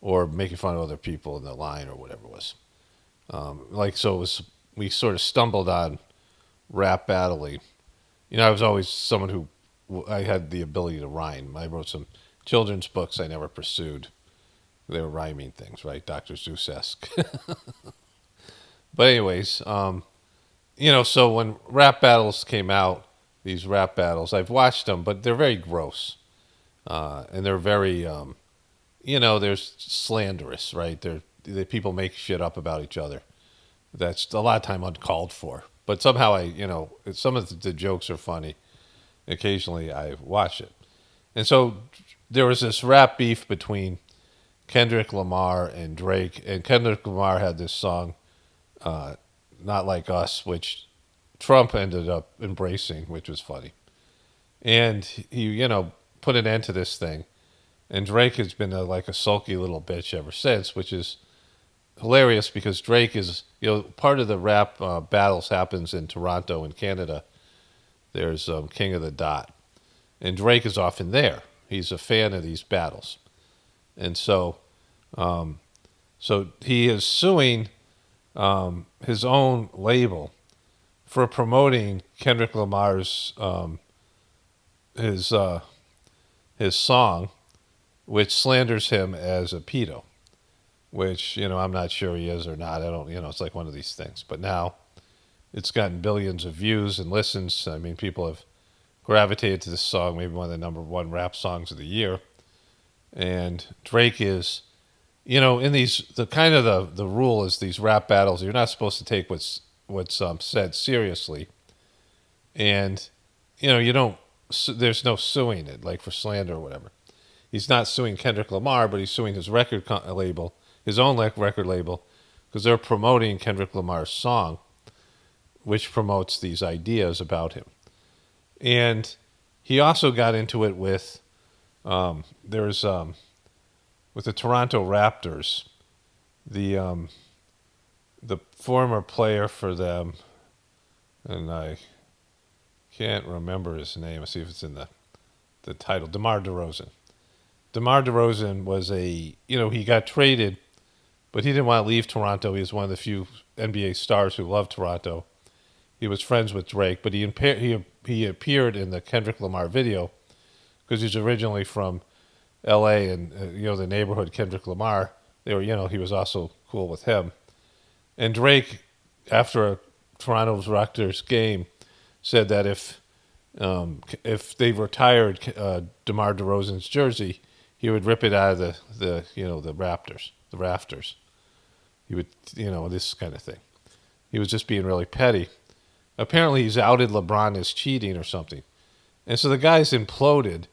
or making fun of other people in the line or whatever it was. We sort of stumbled on rap battling. I was always someone who I had the ability to rhyme. I wrote some children's books I never pursued. They were rhyming things, right? Dr. Seuss-esque. But anyways, so when rap battles came out, these rap battles, I've watched them, but they're very gross. And they're very, they're slanderous, right? People make shit up about each other. That's a lot of time uncalled for. But somehow some of the jokes are funny. Occasionally I watch it. And so there was this rap beef between Kendrick Lamar and Drake. And Kendrick Lamar had this song, Not Like Us, which Trump ended up embracing, which was funny. And he, put an end to this thing. And Drake has been like a sulky little bitch ever since, which is hilarious because Drake is, part of the rap battles happens in Toronto in Canada. There's King of the Dot. And Drake is often there. He's a fan of these battles. And so he is suing his own label for promoting Kendrick Lamar's his song, which slanders him as a pedo, which, I'm not sure he is or not. I don't, it's like one of these things. But now it's gotten billions of views and listens. I mean, people have gravitated to this song, maybe one of the number one rap songs of the year. And Drake is, in these, the rule is these rap battles, you're not supposed to take what's said seriously. And, there's no suing it, like for slander or whatever. He's not suing Kendrick Lamar, but he's suing his record label, his own record label, because they're promoting Kendrick Lamar's song, which promotes these ideas about him. And he also got into it with with the Toronto Raptors, the former player for them, and I can't remember his name. Let's see if it's in the title. DeMar DeRozan. DeMar DeRozan was he got traded, but he didn't want to leave Toronto. He was one of the few NBA stars who loved Toronto. He was friends with Drake, but he appeared in the Kendrick Lamar video because he's originally from L.A. and the neighborhood Kendrick Lamar. He was also cool with him. And Drake, after a Toronto Raptors game, said that if they retired DeMar DeRozan's jersey, he would rip it out of the rafters. He would, this kind of thing. He was just being really petty. Apparently, he's outed LeBron as cheating or something. And so the guy's imploded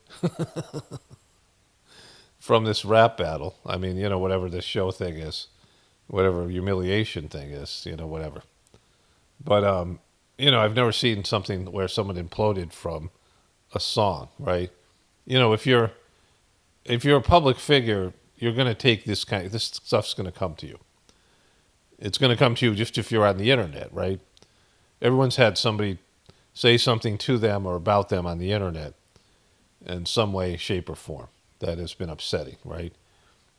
from this rap battle. I mean, whatever this show thing is, whatever humiliation thing is, whatever. But, I've never seen something where someone imploded from a song, right? If you're a public figure, you're going to take this stuff's going to come to you. It's going to come to you just if you're on the internet, right? Everyone's had somebody say something to them or about them on the internet in some way, shape, or form that has been upsetting, right?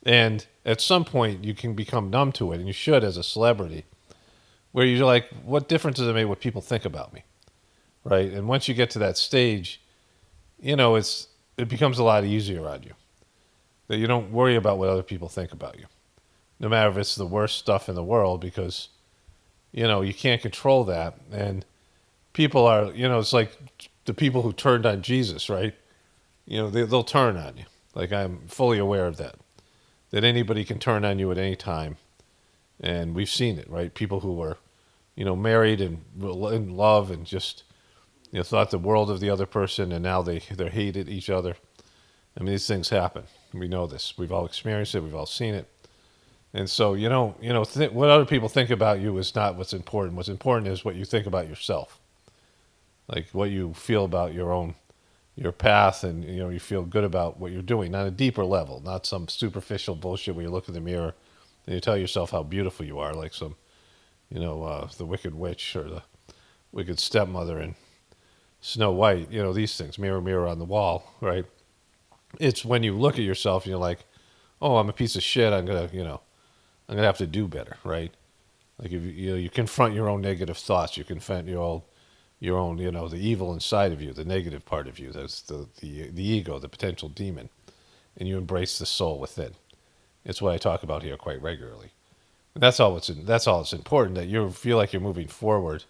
And at some point, you can become numb to it, and you should as a celebrity, where you're like, what difference does it make what people think about me, right? And once you get to that stage, it becomes a lot easier on you, that you don't worry about what other people think about you, no matter if it's the worst stuff in the world, because, you can't control that. And people are, it's like the people who turned on Jesus, right? They'll turn on you. Like, I'm fully aware of that anybody can turn on you at any time. And we've seen it, right? People who were, married and in love and just, thought the world of the other person, and now they hated each other. I mean, these things happen. We know this. We've all experienced it. We've all seen it. And so, what other people think about you is not what's important. What's important is what you think about yourself. Like what you feel about your path, and, you feel good about what you're doing on a deeper level, not some superficial bullshit where you look in the mirror and you tell yourself how beautiful you are, like some, the Wicked Witch or the Wicked Stepmother in Snow White, these things, mirror, mirror on the wall, right? It's when you look at yourself and you're like, oh, I'm a piece of shit. I'm going to have to do better, right? Like if you confront your own negative thoughts, you confront your own, the evil inside of you, the negative part of you, that's the ego, the potential demon, and you embrace the soul within. It's what I talk about here quite regularly. And that's all it's important, that you feel like you're moving forward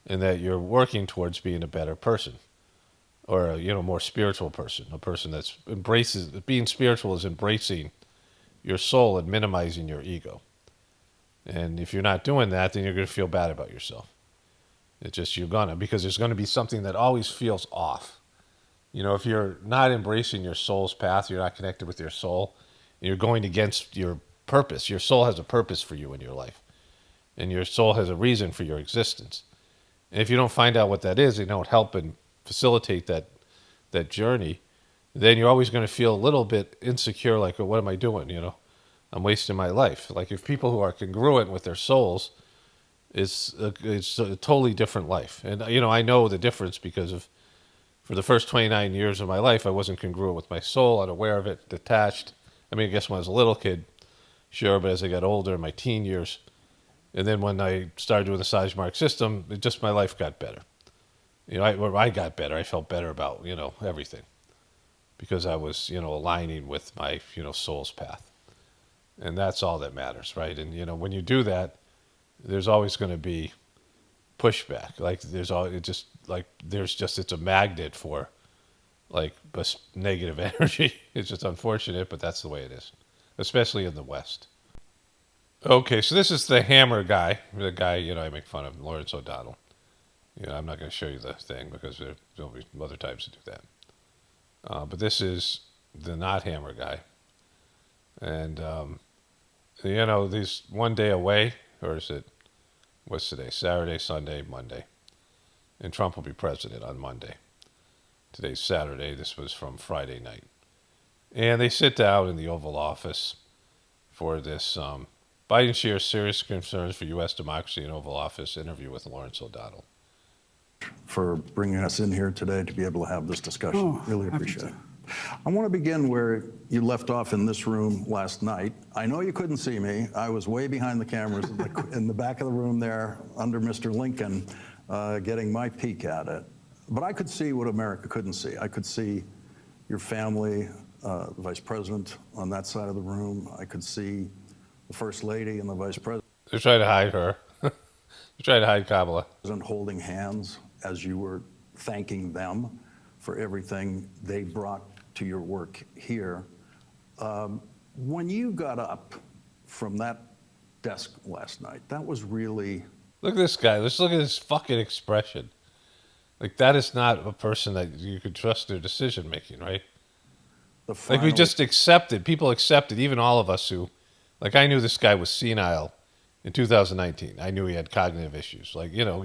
and that you're working towards being a better person, or a more spiritual person, a person that's being spiritual is embracing your soul and minimizing your ego. And if you're not doing that, then you're going to feel bad about yourself. It's just because there's going to be something that always feels off. If you're not embracing your soul's path, you're not connected with your soul, and you're going against your purpose. Your soul has a purpose for you in your life, and your soul has a reason for your existence. And if you don't find out what that is, you don't help and facilitate that journey, then you're always going to feel a little bit insecure, like, oh, what am I doing? I'm wasting my life. Like, if people who are congruent with their souls, it's a totally different life. And, I know the difference because for the first 29 years of my life, I wasn't congruent with my soul, unaware of it, detached. I mean, I guess when I was a little kid, sure, but as I got older in my teen years, and then when I started doing the Sizemore system, my life got better. I got better. I felt better about, everything, because I was, aligning with my, soul's path. And that's all that matters, right? And, when you do that, there's always going to be pushback. Like it's a magnet for like negative energy. It's just unfortunate, but that's the way it is, especially in the West. Okay, so this is the hammer guy, the guy, I make fun of, Lawrence O'Donnell. I'm not going to show you the thing because there'll be other times to do that. But this is the not hammer guy. And, these one day away, or is it What's today? Saturday, Sunday, Monday. And Trump will be president on Monday. Today's Saturday. This was from Friday night. And they sit down in the Oval Office for this Biden shares serious concerns for U.S. democracy in Oval Office interview with Lawrence O'Donnell. For bringing us in here today to be able to have this discussion. Really appreciate it. I want to begin where you left off in this room last night. I know you couldn't see me. I was way behind the cameras in the back of the room there under Mr. Lincoln, getting my peek at it. But I could see what America couldn't see. I could see your family, the vice president on that side of the room. I could see the first lady and the vice president. They're trying to hide her. They're trying to hide Kamala. Holding hands as you were thanking them for everything they brought to your work here. When you got up from that desk last night, that was really... Look at this guy. Let's look at his fucking expression. Like, that is not a person that you could trust their decision making, right? Like, we just accepted, people accepted, even all of us who, like, I knew this guy was senile in 2019. I knew he had cognitive issues. Like, you know,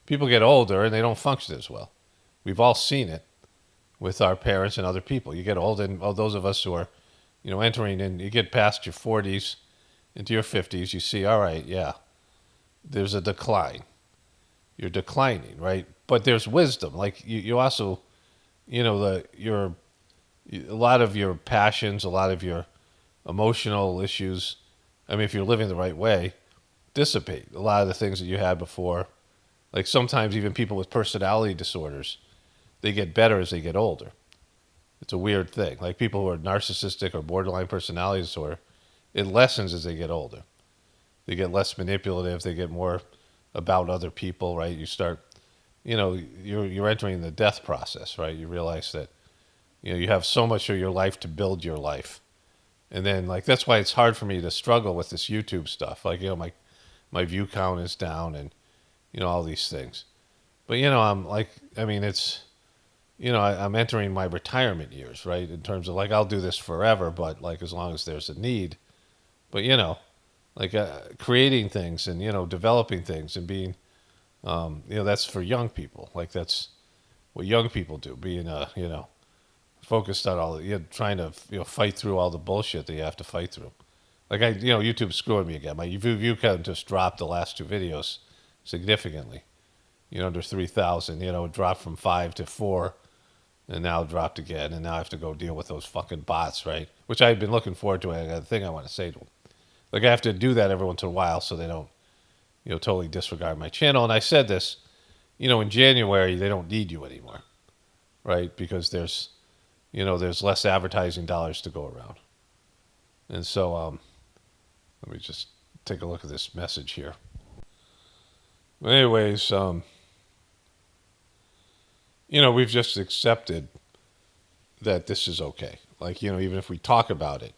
people get older and they don't function as well. We've all seen it with our parents and other people. You get old, and those of us who are, you know, entering in, you get past your 40s into your 50s, you see, all right, yeah, there's a decline. You're declining, right? But there's wisdom. Like, you also, you know, a lot of your passions, a lot of your emotional issues, I mean, if you're living the right way, dissipate. A lot of the things that you had before, like sometimes even people with personality disorders, they get better as they get older. It's a weird thing. Like people who are narcissistic or borderline personality disorder, it lessens as they get older. They get less manipulative. They get more about other people, right? You start, you know, you're entering the death process, right? You realize that, you know, you have so much of your life to build your life. And then, like, that's why it's hard for me to struggle with this YouTube stuff. Like, you know, my view count is down and, you know, all these things. But, you know, I'm like, I mean, it's, you know, I'm entering my retirement years, right? In terms of, like, I'll do this forever, but, like, as long as there's a need. But, you know, like, creating things and, you know, developing things and being, you know, that's for young people. Like, that's what young people do, being, you know, focused on all, you know, trying to, you know, fight through all the bullshit that you have to fight through. Like, you know, YouTube's screwing me again. My view count just dropped the last two videos significantly. You know, under 3,000, you know, it dropped from 5 to 4 and now dropped again. And now I have to go deal with those fucking bots, right? Which I've been looking forward to. I got a thing I want to say to them. Like, I have to do that every once in a while so they don't, you know, totally disregard my channel. And I said this, you know, in January, they don't need you anymore, right? Because there's, you know, there's less advertising dollars to go around. And so, let me just take a look at this message here. But anyways, you know, we've just accepted that this is okay. Like, you know, even if we talk about it,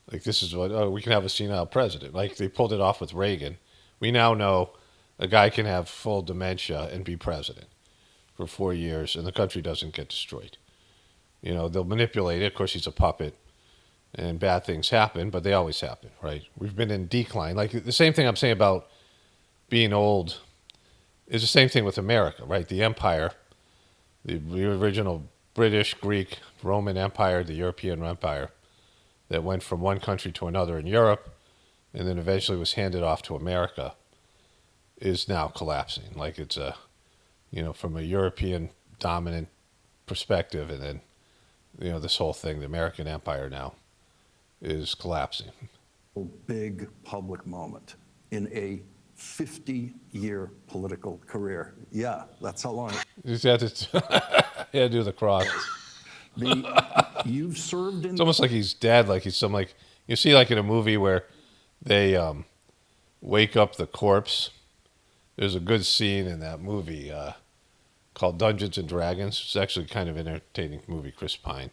like this is what, oh, we can have a senile president. Like they pulled it off with Reagan. We now know a guy can have full dementia and be president for 4 years and the country doesn't get destroyed. You know, they'll manipulate it. Of course, he's a puppet and bad things happen, but they always happen, right? We've been in decline. Like the same thing I'm saying about being old is the same thing with America, right? The empire, the original British, Greek, Roman Empire, the European Empire that went from one country to another in Europe and then eventually was handed off to America is now collapsing. Like it's a, you know, from a European dominant perspective and then, you know, this whole thing, the American Empire now is collapsing. Big public moment in a 50-year political career. Yeah, that's how long. You had to do the cross. You've served in. It's almost like he's dead. Like he's some like you see like in a movie where they wake up the corpse. There's a good scene in that movie called Dungeons and Dragons. It's actually kind of an entertaining movie. Chris Pine,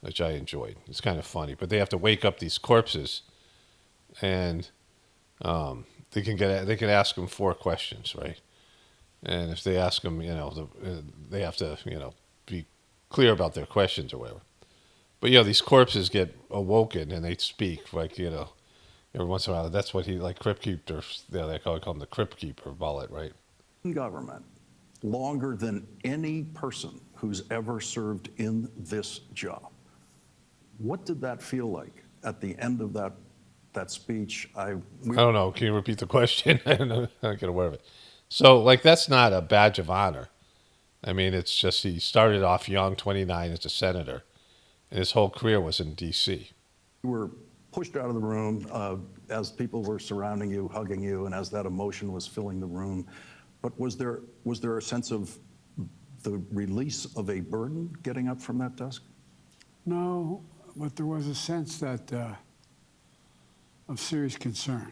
which I enjoyed. It's kind of funny, but they have to wake up these corpses, and they can ask them 4 questions, right? And if they ask them, you know, they have to, you know, be clear about their questions or whatever. But, you know, these corpses get awoken and they speak, like, you know, every once in a while. That's what he like Crypt Keeper. Yeah, they call him the Crypt Keeper bullet, right? Government longer than any person who's ever served in this job. What did that feel like at the end of that speech? I don't know. Can you repeat the question? I don't know. I don't get aware of it. So, like, that's not a badge of honor. I mean, it's just he started off young, 29, as a senator, and his whole career was in D.C. You were pushed out of the room as people were surrounding you, hugging you, and as that emotion was filling the room. But was there a sense of the release of a burden getting up from that desk? No, but there was a sense that of serious concern.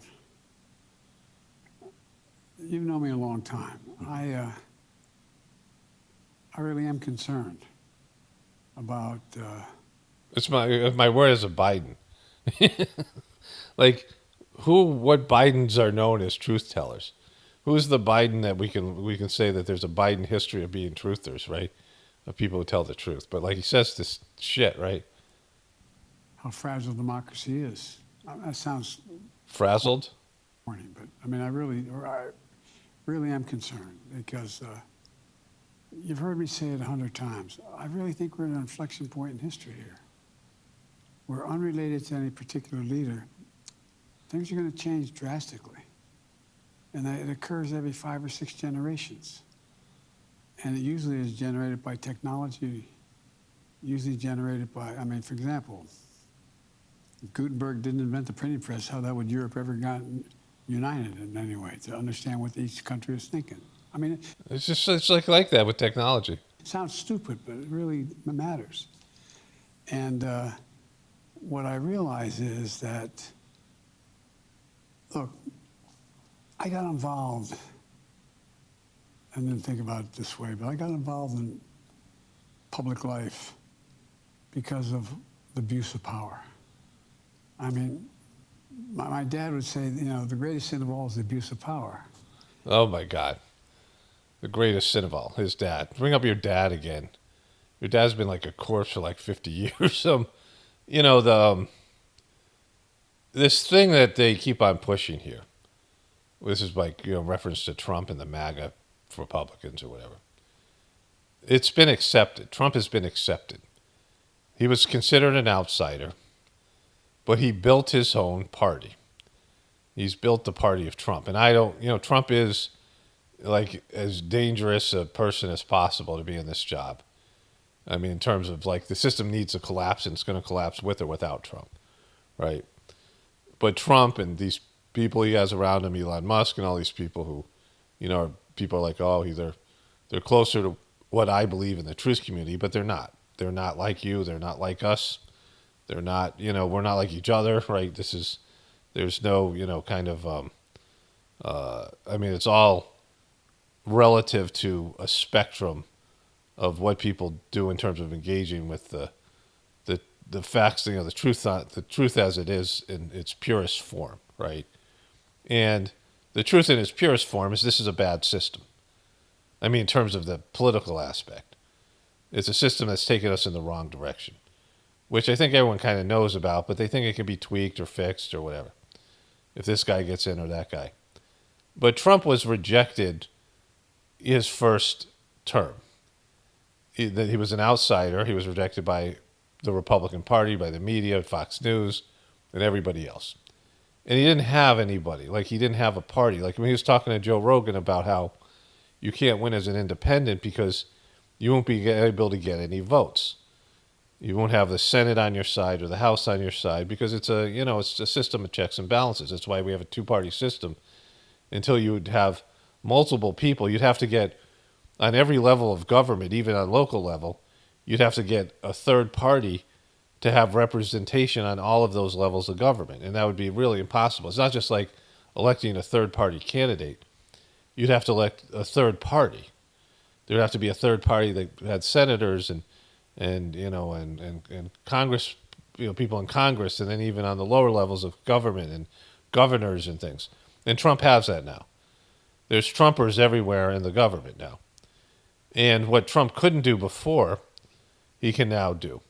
You've known me a long time. I really am concerned about. It's my word as a Biden. Like, what Bidens are known as truth tellers? Who's the Biden that we can say that there's a Biden history of being truthers, right? Of people who tell the truth. But like he says this shit, right? How fragile democracy is. That sounds frazzled. But I mean, I really am concerned because you've heard me say it 100 times. I really think we're at an inflection point in history here. We're unrelated to any particular leader. Things are going to change drastically. And it occurs every 5 or 6 generations. And it usually is generated by technology, usually generated by, I mean, for example, if Gutenberg didn't invent the printing press, how that would Europe ever gotten united in any way to understand what each country is thinking? I mean, it's like that with technology. It sounds stupid, but it really matters. And what I realize is that, look, I got involved, I didn't think about it this way, but I got involved in public life because of the abuse of power. I mean, my dad would say, you know, the greatest sin of all is the abuse of power. Oh, my God. The greatest sin of all, his dad. Bring up your dad again. Your dad's been like a corpse for like 50 years. You know, this thing that they keep on pushing here, this is like, you know, reference to Trump and the MAGA Republicans or whatever. It's been accepted. Trump has been accepted. He was considered an outsider, but he built his own party. He's built the party of Trump. And Trump is like as dangerous a person as possible to be in this job. I mean, in terms of like the system needs to collapse, and it's going to collapse with or without Trump, right? But Trump and these people he has around him, Elon Musk and all these people who, you know, people are like, oh, they're closer to what I believe in the truth community, but they're not. They're not like you. They're not like us. They're not, you know, we're not like each other, right? There's no, you know, kind of, I mean, it's all relative to a spectrum of what people do in terms of engaging with the facts, you know, the truth as it is in its purest form, right? And the truth in its purest form is this is a bad system. I mean, in terms of the political aspect, it's a system that's taken us in the wrong direction, which I think everyone kind of knows about, but they think it can be tweaked or fixed or whatever, if this guy gets in or that guy. But Trump was rejected his first term. He was an outsider. He was rejected by the Republican Party, by the media, Fox News, and everybody else. And he didn't have anybody. Like, he didn't have a party. Like, when he was talking to Joe Rogan about how you can't win as an independent because you won't be able to get any votes. You won't have the Senate on your side or the House on your side because it's a system of checks and balances. That's why we have a two-party system. Until you would have multiple people, you'd have to get, on every level of government, even on local level, you'd have to get a third party to have representation on all of those levels of government. And that would be really impossible. It's not just like electing a third-party candidate. You'd have to elect a third party. There'd have to be a third party that had senators and Congress, you know, people in Congress, and then even on the lower levels of government and governors and things. And Trump has that now. There's Trumpers everywhere in the government now. And what Trump couldn't do before, he can now do.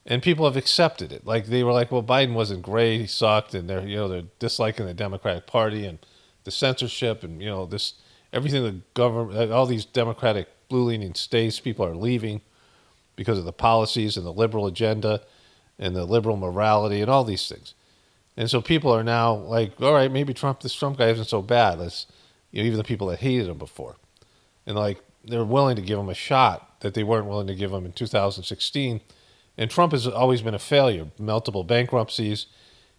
and people have accepted it. Like they were like, well, Biden wasn't great, he sucked, and they're disliking the Democratic Party and the censorship and this everything the government, all these Democratic blue-leaning states, people are leaving because of the policies and the liberal agenda and the liberal morality and all these things. And so people are now like, all right, maybe this Trump guy isn't so bad. Let's, even the people that hated him before, and like they're willing to give him a shot that they weren't willing to give him in 2016. And Trump has always been a failure. Multiple bankruptcies.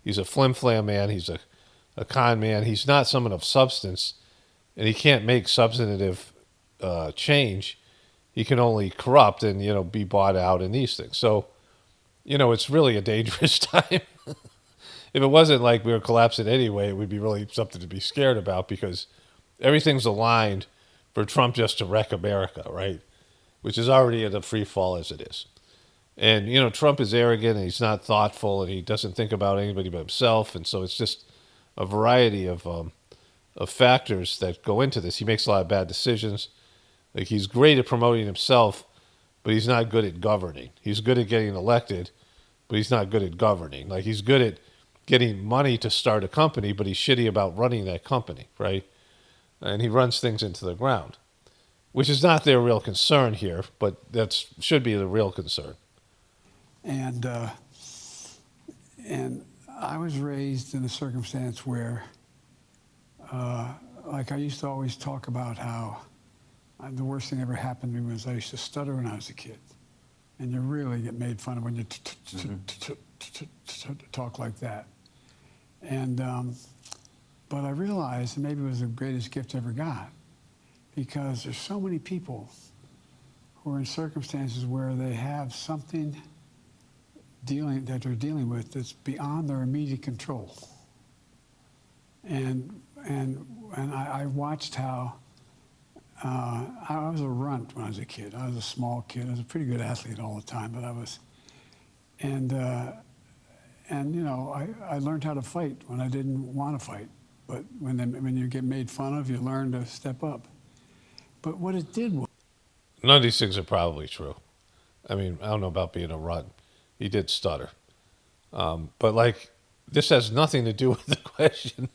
He's a flim-flam man. He's a con man. He's not someone of substance, and he can't make substantive change. He can only corrupt and be bought out in these things. So, it's really a dangerous time. If it wasn't like we were collapsing anyway, it would be really something to be scared about because everything's aligned for Trump just to wreck America, right? Which is already in a free fall as it is. And, Trump is arrogant and he's not thoughtful and he doesn't think about anybody but himself. And so it's just a variety of factors that go into this. He makes a lot of bad decisions. Like he's great at promoting himself, but he's not good at governing. He's good at getting elected, but he's not good at governing. Like he's good at getting money to start a company, but he's shitty about running that company, right? And he runs things into the ground, which is not their real concern here, but that should be the real concern. And I was raised in a circumstance where, like I used to always talk about how the worst thing ever happened to me was I used to stutter when I was a kid. And you really get made fun of when you talk like that. And, but I realized, and maybe it was the greatest gift I ever got, because there's so many people who are in circumstances where they have something that they're dealing with that's beyond their immediate control. And I watched how I was a runt when I was a kid. I was a small kid. I was a pretty good athlete all the time, but I was, and I learned how to fight when I didn't want to fight. But when you get made fun of, you learn to step up. But what it did was, none of these things are probably true. I mean, I don't know about being a runt. He did stutter. But like, this has nothing to do with the question.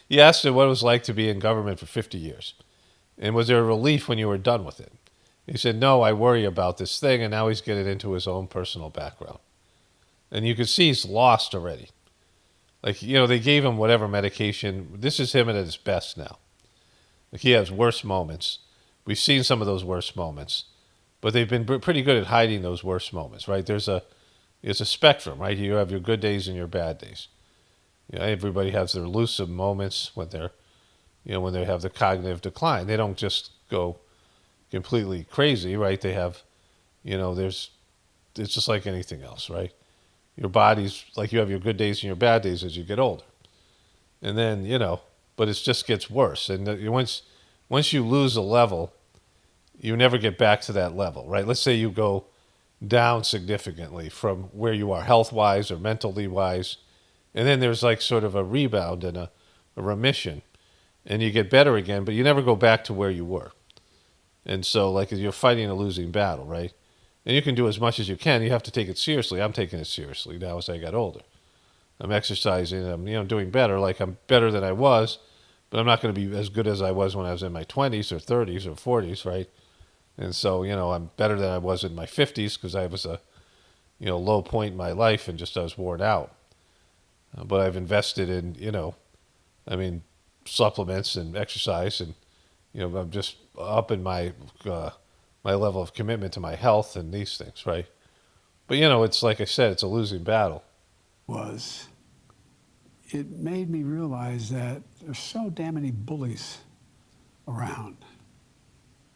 He asked him what it was like to be in government for 50 years. And was there a relief when you were done with it? He said, no, I worry about this thing. And now he's getting into his own personal background. And you can see he's lost already. Like, they gave him whatever medication. This is him at his best now. Like, he has worse moments. We've seen some of those worst moments. But they've been pretty good at hiding those worst moments, right? There's a spectrum, right? You have your good days and your bad days. Everybody has their lucid moments when they're, when they have the cognitive decline. They don't just go completely crazy, right? They have, it's just like anything else, right? Your body's like you have your good days and your bad days as you get older. And then, but it just gets worse. And once you lose a level, you never get back to that level, right? Let's say you go down significantly from where you are health-wise or mentally wise, and then there's like sort of a rebound and a remission, and you get better again, but you never go back to where you were. And so like you're fighting a losing battle, right? And you can do as much as you can. You have to take it seriously. I'm taking it seriously now as I got older. I'm exercising. I'm doing better. Like I'm better than I was, but I'm not going to be as good as I was when I was in my 20s or 30s or 40s, right? And so, I'm better than I was in my 50s because I was a, low point in my life and just I was worn out. But I've invested in, supplements and exercise and, I'm just up in my level of commitment to my health and these things, right? But, it's like I said, it's a losing battle. It made me realize that there's so damn many bullies around.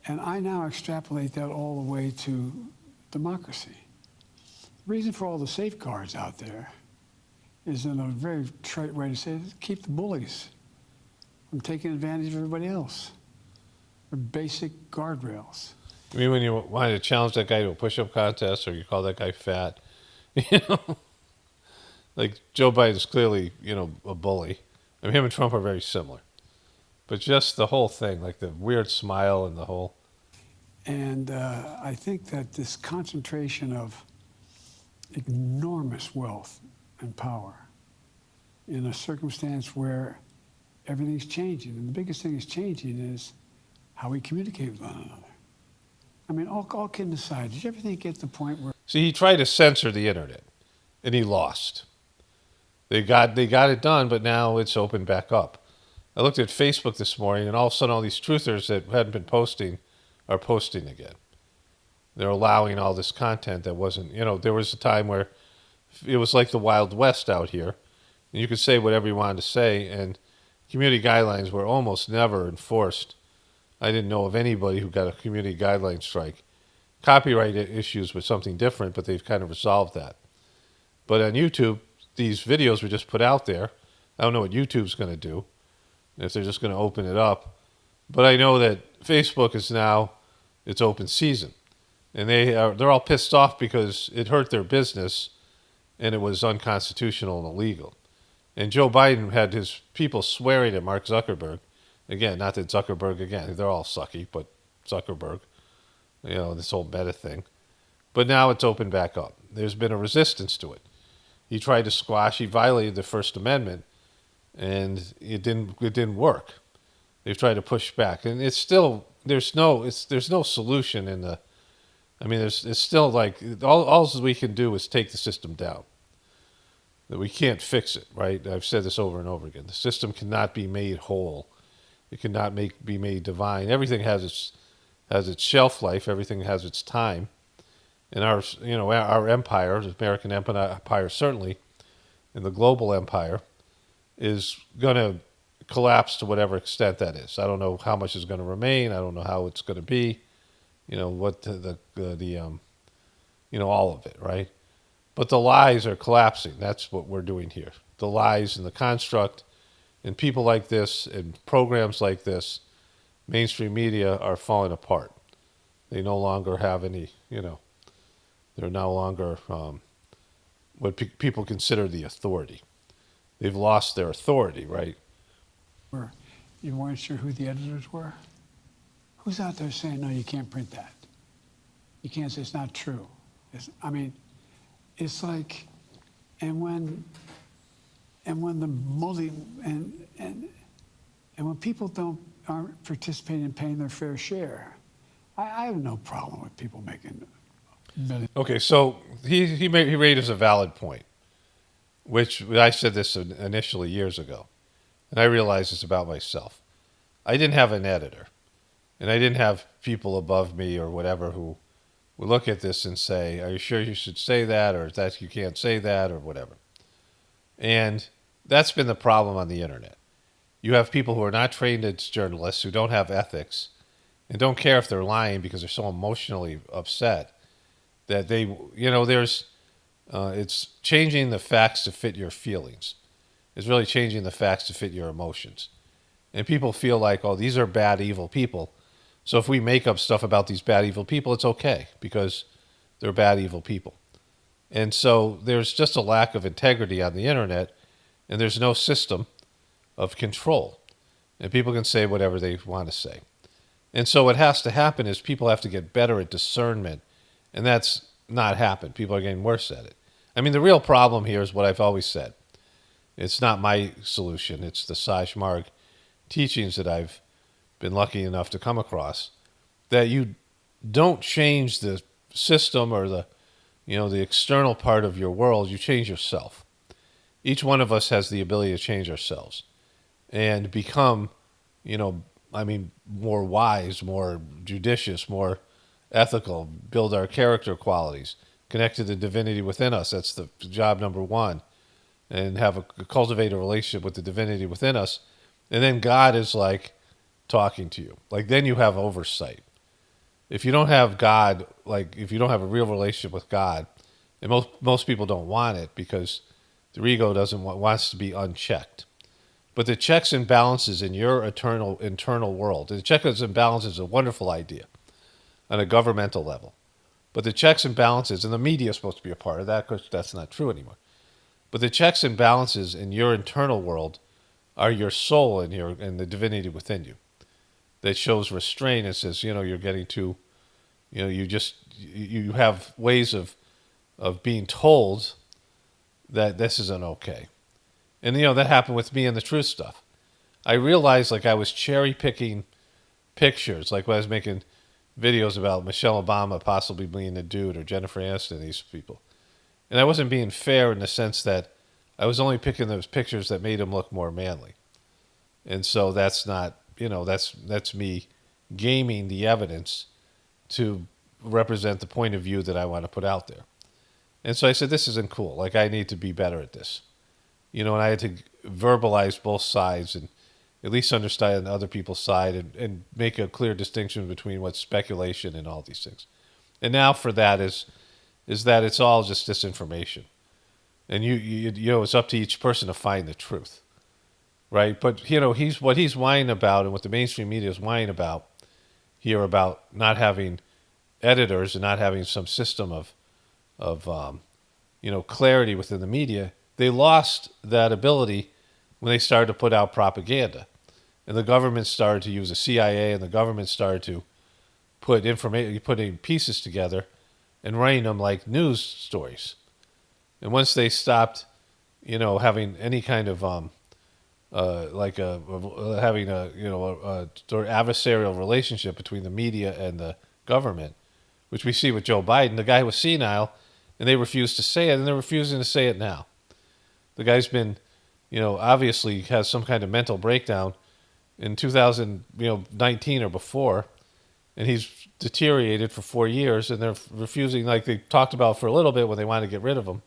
And I now extrapolate that all the way to democracy. The reason for all the safeguards out there is, in a very trite way to say it, keep the bullies from taking advantage of everybody else. They're basic guardrails. I mean, when you wanted to challenge that guy to a push-up contest or you call that guy fat, like Joe Biden's clearly, a bully. I mean, him and Trump are very similar. But just the whole thing, like the weird smile and the whole... And I think that this concentration of enormous wealth and power in a circumstance where everything's changing. And the biggest thing that's changing is how we communicate with one another. I mean, all kidding aside, did you ever think at the point where... See, he tried to censor the internet, and he lost. They got it done, but now it's opened back up. I looked at Facebook this morning, and all of a sudden all these truthers that hadn't been posting are posting again. They're allowing all this content that wasn't, there was a time where it was like the Wild West out here. And you could say whatever you wanted to say, and community guidelines were almost never enforced. I didn't know of anybody who got a community guideline strike. Copyright issues was something different, but they've kind of resolved that. But on YouTube, these videos were just put out there. I don't know what YouTube's going to do, if they're just going to open it up. But I know that Facebook is now, it's open season. And they're all pissed off because it hurt their business and it was unconstitutional and illegal. And Joe Biden had his people swearing at Mark Zuckerberg. Again, not that Zuckerberg, again, they're all sucky, but Zuckerberg, this whole meta thing. But now it's opened back up. There's been a resistance to it. He tried to squash, he violated the First Amendment, and it didn't work. They've tried to push back. And it's still, there's no solution in the, it's still like, all we can do is take the system down. That we can't fix it, right? I've said this over and over again. The system cannot be made whole. It cannot be made divine. Everything has its shelf life. Everything has its time. And our empire, the American empire certainly, and the global empire, is going to collapse to whatever extent that is. I don't know how much is going to remain. I don't know how it's going to be. What all of it, right? But the lies are collapsing. That's what we're doing here. The lies and the construct, and people like this, and programs like this, mainstream media are falling apart. They no longer have any, they're no longer what people consider the authority. They've lost their authority, right? You weren't sure who the editors were? Who's out there saying, no, you can't print that? You can't say it's not true. It's like, and when the and when people aren't participating in paying their fair share, I have no problem with people making millions. Okay, so he raised a valid point, which I said this initially years ago, and I realized it's about myself. I didn't have an editor, and I didn't have people above me or whatever who would look at this and say, are you sure you should say that, or that you can't say that, or whatever. And that's been the problem on the internet. You have people who are not trained as journalists, who don't have ethics, and don't care if they're lying because they're so emotionally upset that it's changing the facts to fit your feelings. It's really changing the facts to fit your emotions. And people feel like, oh, these are bad, evil people. So if we make up stuff about these bad, evil people, it's okay because they're bad, evil people. And so there's just a lack of integrity on the internet, and there's no system of control. And people can say whatever they want to say. And so what has to happen is people have to get better at discernment, and that's not happened. People are getting worse at it. The real problem here is what I've always said. It's not my solution. It's the Saj Marg teachings that I've been lucky enough to come across, that you don't change the system or the external part of your world. You change yourself. Each one of us has the ability to change ourselves and become, more wise, more judicious, more ethical, build our character qualities, connect to the divinity within us. That's the job number one. And cultivate a relationship with the divinity within us. And then God is like talking to you. Like then you have oversight. If you don't have God, if you don't have a real relationship with God, and most people don't want it because their ego wants to be unchecked. But the checks and balances in your internal world, the checks and balances is a wonderful idea on a governmental level. But the checks and balances, and the media is supposed to be a part of that because that's not true anymore. But the checks and balances in your internal world are your soul and the divinity within you that shows restraint and says, you're getting too, you have ways of of being told that this isn't okay. And, that happened with me and the truth stuff. I realized like I was cherry picking pictures, like when I was making videos about Michelle Obama possibly being a dude or Jennifer Aniston, these people. And I wasn't being fair in the sense that I was only picking those pictures that made them look more manly. And so that's not, that's me gaming the evidence to represent the point of view that I want to put out there. And so I said, this isn't cool. Like, I need to be better at this. And I had to verbalize both sides and at least understand other people's side and make a clear distinction between what's speculation and all these things. And now for that is that it's all just disinformation. And it's up to each person to find the truth. Right? But, he's whining about and what the mainstream media is whining about here about not having editors and not having some system of clarity within the media. They lost that ability when they started to put out propaganda. And the government started to use the CIA, and the government started to putting pieces together and writing them like news stories. And once they stopped, having any kind of having a sort of adversarial relationship between the media and the government, which we see with Joe Biden, the guy was senile, and they refused to say it, and they're refusing to say it now. The guy's been, obviously has some kind of mental breakdown in 2019 or before, and he's deteriorated for 4 years, and they're refusing, like they talked about for a little bit when they wanted to get rid of him,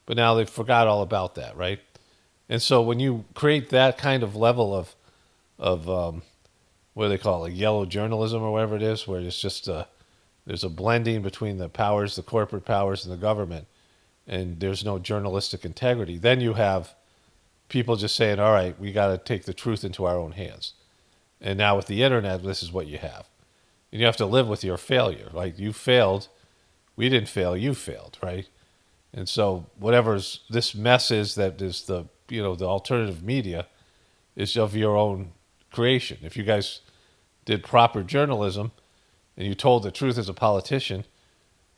but now they forgot all about that, right? And so when you create that kind of level of what do they call it, like yellow journalism or whatever it is, where it's just there's a blending between the powers, the corporate powers, and the government, and there's no journalistic integrity, then you have people just saying, all right, we got to take the truth into our own hands. And now with the internet, this is what you have. And you have to live with your failure. Like, you failed. We didn't fail. You failed, right? And so whatever's this mess is that is the alternative media is of your own creation. If you guys did proper journalism and you told the truth as a politician,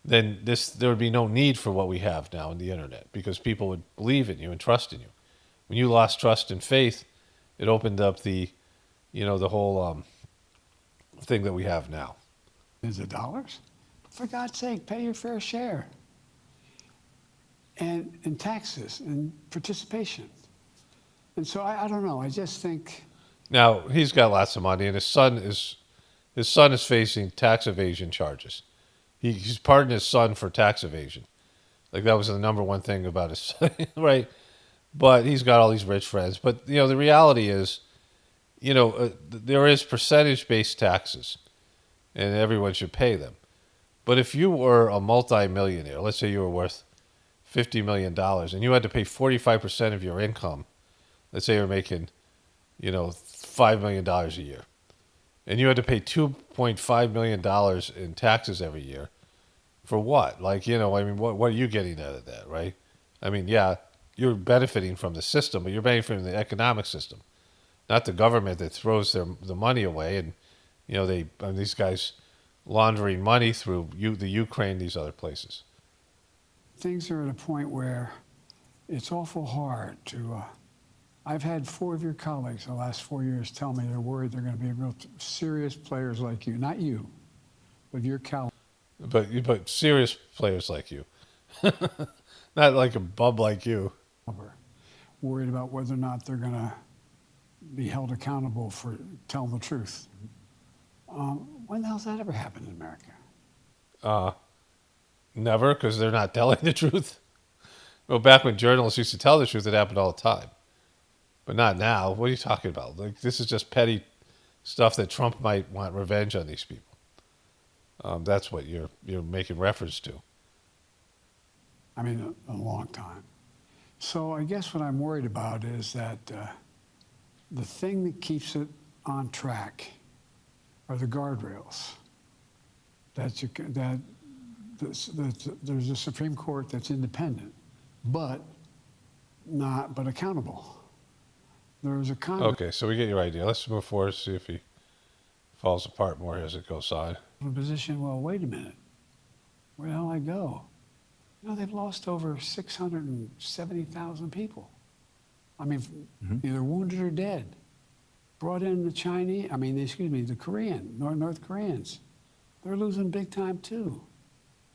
then there would be no need for what we have now in the internet, because people would believe in you and trust in you. When you lost trust and faith, it opened up the whole thing that we have now. Millions of dollars? For God's sake, pay your fair share. And taxes and participation. And so I don't know. I just think. Now, he's got lots of money, and his son is facing tax evasion charges. He's pardoned his son for tax evasion. Like, that was the number one thing about his son, right? But he's got all these rich friends. But, the reality is, there is percentage-based taxes, and everyone should pay them. But if you were a multimillionaire, let's say you were worth $50 million, and you had to pay 45% of your income, let's say you're making, $5 million a year, and you had to pay $2.5 million in taxes every year, for what? Like, what are you getting out of that, right? I mean, yeah, you're benefiting from the system, but you're benefiting from the economic system, not the government that throws the money away. And, these guys laundering money through the Ukraine, these other places. Things are at a point where it's awful hard to. I've had 4 of your colleagues the last 4 years tell me they're worried they're going to be real serious players like you, not you, but your colleagues. But serious players like you, not like a bub like you. Worried about whether or not they're going to be held accountable for telling the truth. When the hell's that ever happened in America? Never, because they're not telling the truth. Well, back when journalists used to tell the truth, it happened all the time. But not now. What are you talking about? Like, this is just petty stuff that Trump might want revenge on these people. That's what you're making reference to. I mean, a long time. So I guess what I'm worried about is that the thing that keeps it on track are the guardrails. There's a Supreme Court that's independent, but accountable. There's a Okay, so we get your idea. Let's move forward, see if he falls apart more as it goes on. position. Well, wait a minute. Where the hell I go? You know, they've lost over 670,000 people. I mean, either wounded or dead. Brought in the Chinese, the North Koreans. They're losing big time too.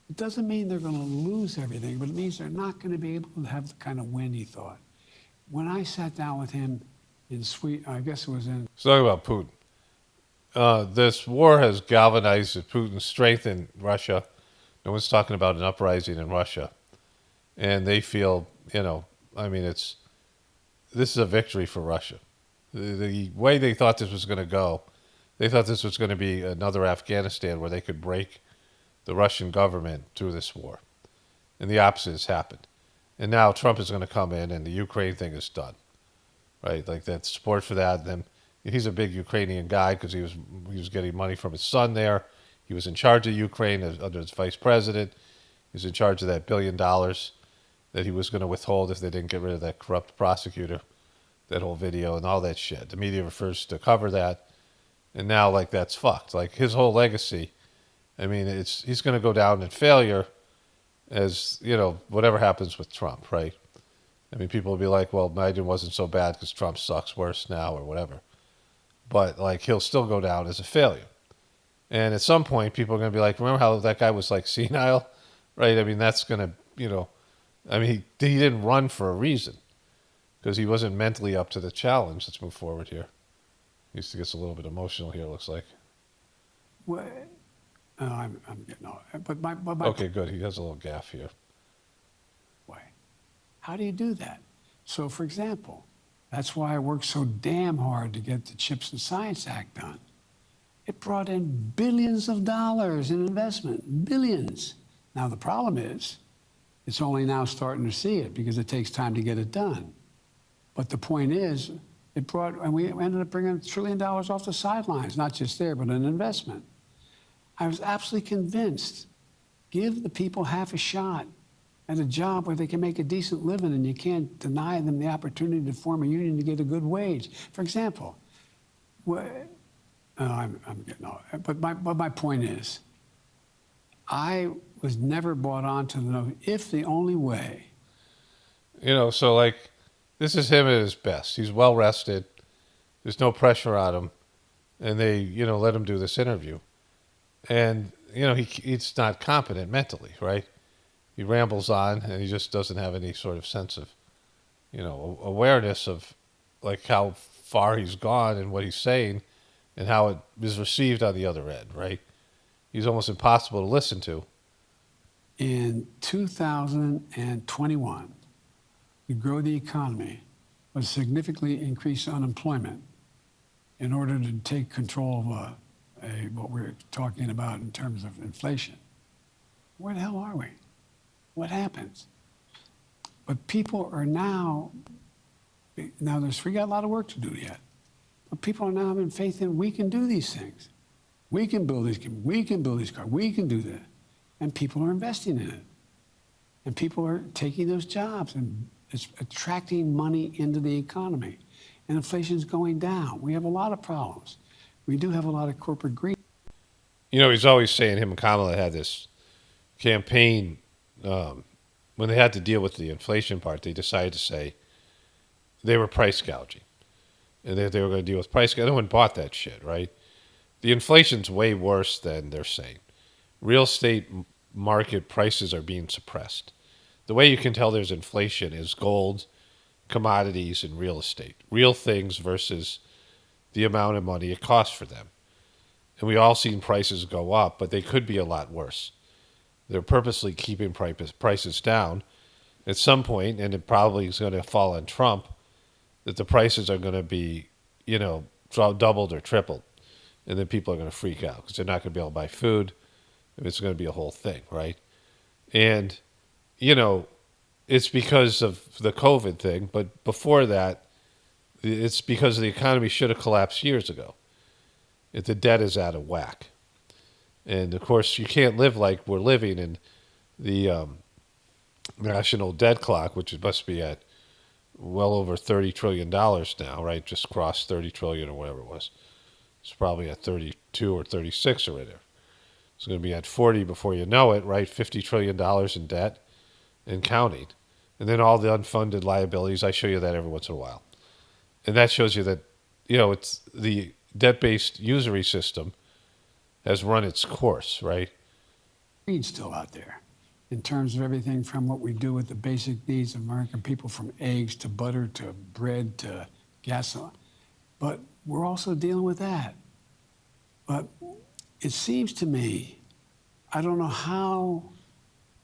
It doesn't mean they're going to lose everything, but it means they're not going to be able to have the kind of win he thought. When I sat down with him in Sweden, I guess it was in... Let's talk about Putin. This war has galvanized Putin's strength in Russia. No one's talking about an uprising in Russia. And they feel, this is a victory for Russia. The way they thought this was going to go, they thought this was going to be another Afghanistan where they could break the Russian government through this war. And the opposite has happened. And now Trump is going to come in and the Ukraine thing is done. Right? Like that support for that. And then he's a big Ukrainian guy because he was getting money from his son there. He was in charge of Ukraine under his vice president. He was in charge of that $1 billion that he was going to withhold if they didn't get rid of that corrupt prosecutor. That whole video and all that shit. The media refers to cover that. And now, like, that's fucked. Like, his whole legacy, he's going to go down in failure as, whatever happens with Trump, right? People will be like, well, Biden wasn't so bad because Trump sucks worse now or whatever. But, like, he'll still go down as a failure. And at some point, people are going to be like, remember how that guy was, like, senile? Right? That's going to, he didn't run for a reason because he wasn't mentally up to the challenge. Let's move forward here. He used to get a little bit emotional here, looks like. Well, I'm getting all... But my okay, good. He has a little gaffe here. Why? How do you do that? So, for example, that's why I worked so damn hard to get the CHIPS and Science Act done. It brought in billions of dollars in investment, billions. Now, the problem is, it's only now starting to see it because it takes time to get it done. But the point is, and we ended up bringing $1 trillion off the sidelines, not just there, but an investment. I was absolutely convinced, give the people half a shot at a job where they can make a decent living and you can't deny them the opportunity to form a union to get a good wage. For example, I'm getting all... But my point is, I was never bought on to the notion, if the only way... So like, this is him at his best. He's well rested. There's no pressure on him. And they, let him do this interview. And, he's not competent mentally, right? He rambles on and he just doesn't have any sort of sense of, awareness of like how far he's gone and what he's saying and how it is received on the other end, right? He's almost impossible to listen to. In 2021, to grow the economy was significantly increase unemployment in order to take control of what we're talking about in terms of inflation. Where the hell are we? What happens? But people are now we got a lot of work to do yet, but people are now having faith in we can do these things. We can build these cars, we can do that. And people are investing in it. And people are taking those jobs and it's attracting money into the economy. And inflation's going down. We have a lot of problems. We do have a lot of corporate greed. He's always saying him and Kamala had this campaign. When they had to deal with the inflation part, they decided to say they were price gouging. And they were going to deal with price gouging. No one bought that shit, right? The inflation's way worse than they're saying. Real estate market prices are being suppressed. The way you can tell there's inflation is gold, commodities, and real estate. Real things versus the amount of money it costs for them. And we all seen prices go up, but they could be a lot worse. They're purposely keeping prices down. At some point, and it probably is going to fall on Trump, that the prices are going to be, doubled or tripled. And then people are going to freak out because they're not going to be able to buy food. It's going to be a whole thing, right? And, it's because of the COVID thing. But before that, it's because the economy should have collapsed years ago. The debt is out of whack. And, of course, you can't live like we're living in the national debt clock, which must be at well over $30 trillion now, right? Just crossed 30 trillion or whatever it was. It's probably at 32 or 36 or right there. It's going to be at 40 before you know it, right? $50 trillion in debt. and counting. And then all the unfunded liabilities. I show you that every once in a while. And that shows you that, it's the debt-based usury system has run its course, right? Greed still out there in terms of everything from what we do with the basic needs of American people, from eggs to butter to bread to gasoline. But we're also dealing with that. But it seems to me, I don't know how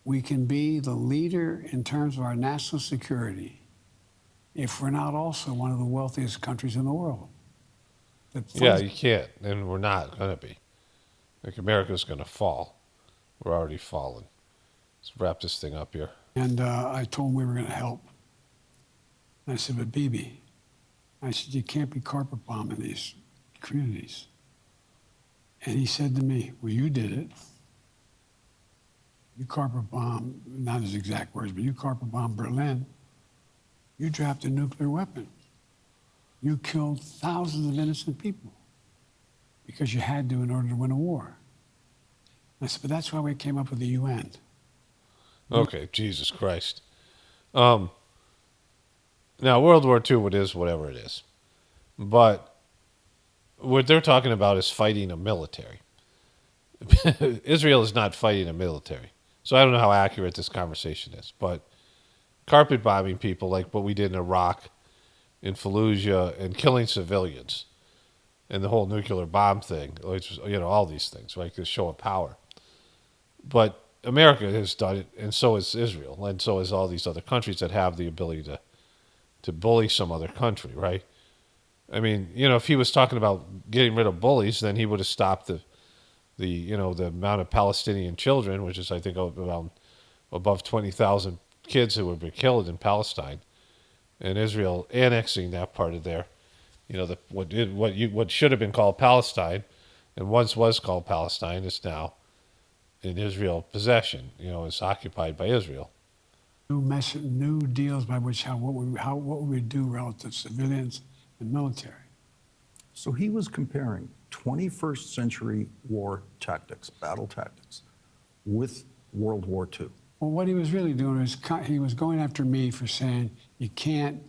we can be the leader in terms of our national security if we're not also one of the wealthiest countries in the world. Yeah, you can't, and we're not going to be. Like, America's going to fall. We're already fallen. Let's wrap this thing up here. And I told him we were going to help. And I said, but Bibi, I said, you can't be carpet bombing these communities. And he said to me, well, you did it. You carpet bombed, not his exact words, but you carpet bombed Berlin. You dropped a nuclear weapon. You killed thousands of innocent people because you had to in order to win a war. I said, but that's why we came up with the UN. Okay, Jesus Christ. Now, World War II, it is whatever it is. But what they're talking about is fighting a military. Israel is not fighting a military. So I don't know how accurate this conversation is. But carpet bombing people like what we did in Iraq, in Fallujah, and killing civilians, and the whole nuclear bomb thing, all these things, right? This show of power. But America has done it, and so has Israel, and so has all these other countries that have the ability to bully some other country, right? I mean, if he was talking about getting rid of bullies, then he would have stopped the amount of Palestinian children, which is, I think, around above 20,000 kids who have been killed in Palestine, and Israel annexing that part of there. What should have been called Palestine, and once was called Palestine, is now in Israel possession. Is occupied by Israel. New deals by which what we would do relative to civilians and military. So he was comparing 21st century war tactics, battle tactics, with World War II. Well, what he was really doing is he was going after me for saying you can't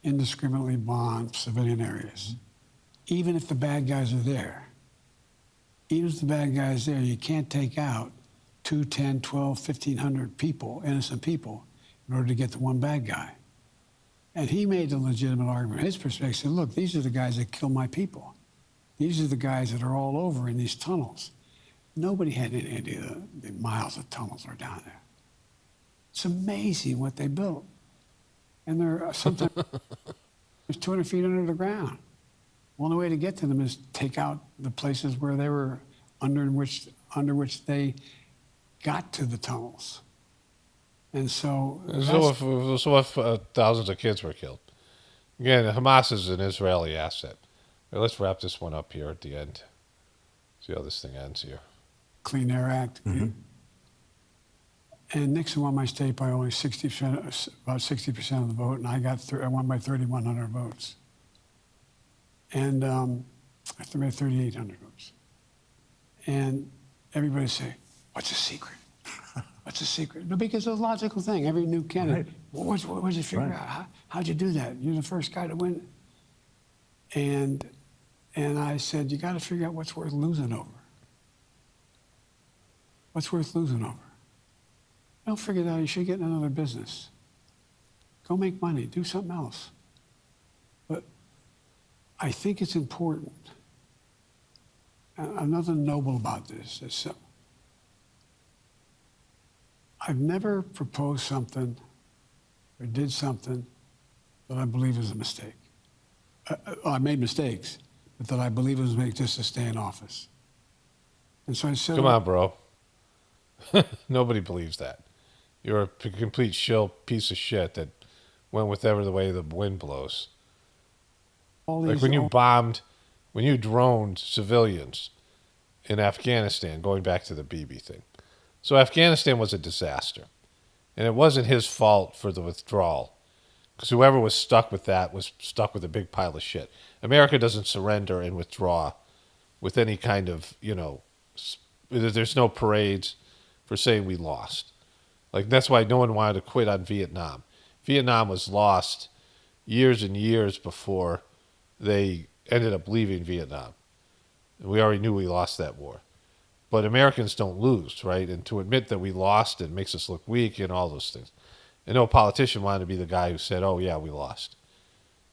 indiscriminately bomb civilian areas, even if the bad guys are there. Even if the bad guys are there, you can't take out 2, 10, 12, 1,500 people, innocent people, in order to get the one bad guy. And he made a legitimate argument. His perspective said, look, these are the guys that kill my people. These are the guys that are all over in these tunnels. Nobody had any idea the miles of tunnels are down there. It's amazing what they built. And they're sometimes there's 200 feet under the ground. The only way to get to them is take out the places where they were under which they got to the tunnels. And so thousands of kids were killed. Again, Hamas is an Israeli asset. Right, let's wrap this one up here at the end. See how this thing ends here. Clean Air Act. Mm-hmm. And Nixon won my state by only 60%, about 60% of the vote, and I won by 3,100 votes. And I made 3,800 votes. And everybody say, what's the secret? What's the secret? No, because it's a logical thing. Every new candidate, right. What did you figure out? How'd you do that? You're the first guy to win. And I said, you got to figure out what's worth losing over. What's worth losing over? Don't figure that out. You should get in another business. Go make money. Do something else. But I think it's important. And nothing noble about this. I've never proposed something or did something that I believe is a mistake. I made mistakes, but that I believe was a mistake just to stay in office. And so I said, come on, bro. Nobody believes that. You're a complete shill piece of shit that went whichever the way the wind blows. Like when you droned civilians in Afghanistan, going back to the Bibi thing. So Afghanistan was a disaster. And it wasn't his fault for the withdrawal. Because whoever was stuck with that was stuck with a big pile of shit. America doesn't surrender and withdraw with any kind of, there's no parades for saying we lost. Like, that's why no one wanted to quit on Vietnam. Vietnam was lost years and years before they ended up leaving Vietnam. And we already knew we lost that war. But Americans don't lose, right? And to admit that we lost it makes us look weak and all those things. And no politician wanted to be the guy who said, oh, yeah, we lost.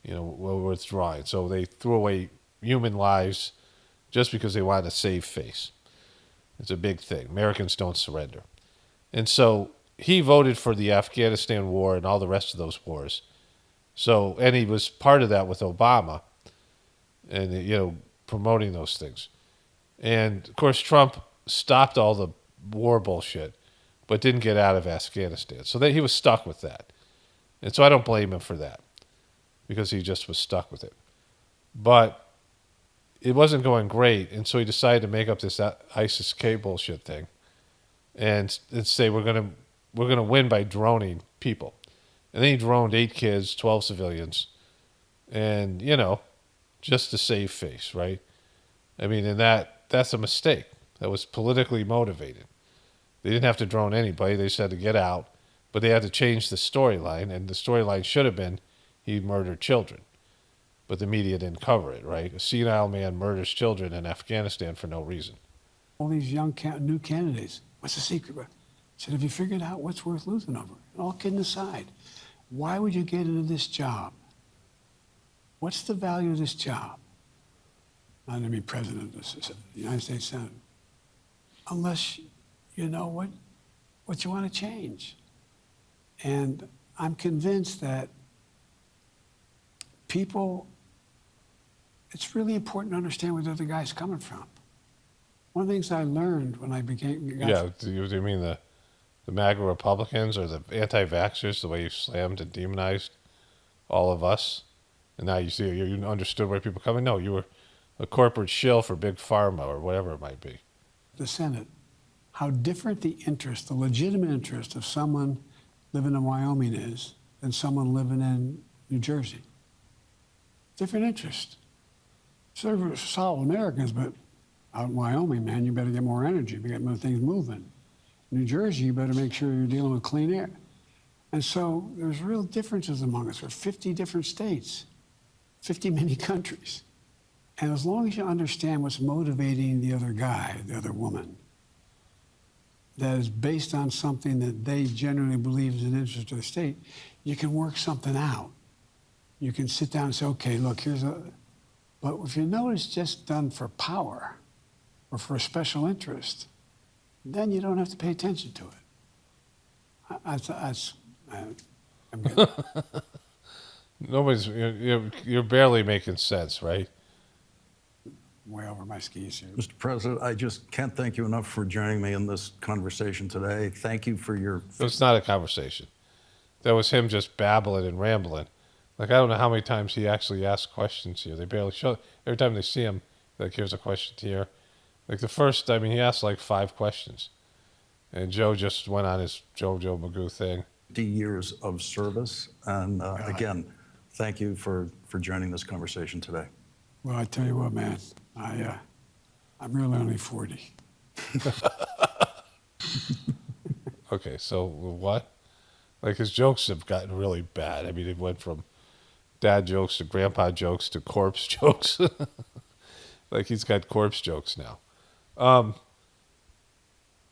We're withdrawing. So they threw away human lives just because they wanted to save face. It's a big thing. Americans don't surrender. And so he voted for the Afghanistan war and all the rest of those wars. So, and he was part of that with Obama and, promoting those things. And, of course, Trump stopped all the war bullshit, but didn't get out of Afghanistan. So he was stuck with that. And so I don't blame him for that because he just was stuck with it. But it wasn't going great, and so he decided to make up this ISIS-K bullshit thing and say we're gonna win by droning people. And then he droned 8 kids, 12 civilians, and, just to save face, right? I mean, and that's a mistake. That was politically motivated. They didn't have to drone anybody. They just had to get out. But they had to change the storyline, and the storyline should have been he murdered children. But the media didn't cover it, right? A senile man murders children in Afghanistan for no reason. All these young new candidates, what's the secret? I said, have you figured out what's worth losing over? And all kidding aside, why would you get into this job? What's the value of this job? Not to be president of the United States Senate. Unless you know what you want to change. And I'm convinced that people, it's really important to understand where the other guy's coming from. One of the things I learned when I do you mean the MAGA Republicans or the anti-vaxxers, the way you slammed and demonized all of us? And now you understood where people are coming? No, you were a corporate shill for Big Pharma or whatever it might be. The Senate, how different the legitimate interest of someone living in Wyoming is than someone living in New Jersey. Different interest. Sort of solid Americans, but out in Wyoming, man, you better get more energy, you get more things moving. New Jersey, you better make sure you're dealing with clean air. And so there's real differences among us. We're 50 different states, 50 many countries. And as long as you understand what's motivating the other guy, the other woman, that is based on something that they generally believe is an interest of the state, you can work something out. You can sit down and say, okay, look, but if you know it's just done for power or for a special interest, then you don't have to pay attention to it. I'm good. You're barely making sense, right? Way over my skis here. Mr. President, I just can't thank you enough for joining me in this conversation today. Thank you for your... It's not a conversation. That was him just babbling and rambling. Like, I don't know how many times he actually asked questions here. They barely show. Every time they see him, like, here's a question here. Like, the first, he asked like 5 questions. And Joe just went on his Joe Magoo thing. 50 years of service. And again, thank you for joining this conversation today. Well, I tell you what, man, I'm really only 40. Okay, so what? Like, his jokes have gotten really bad. It went from dad jokes to grandpa jokes to corpse jokes. Like, he's got corpse jokes now.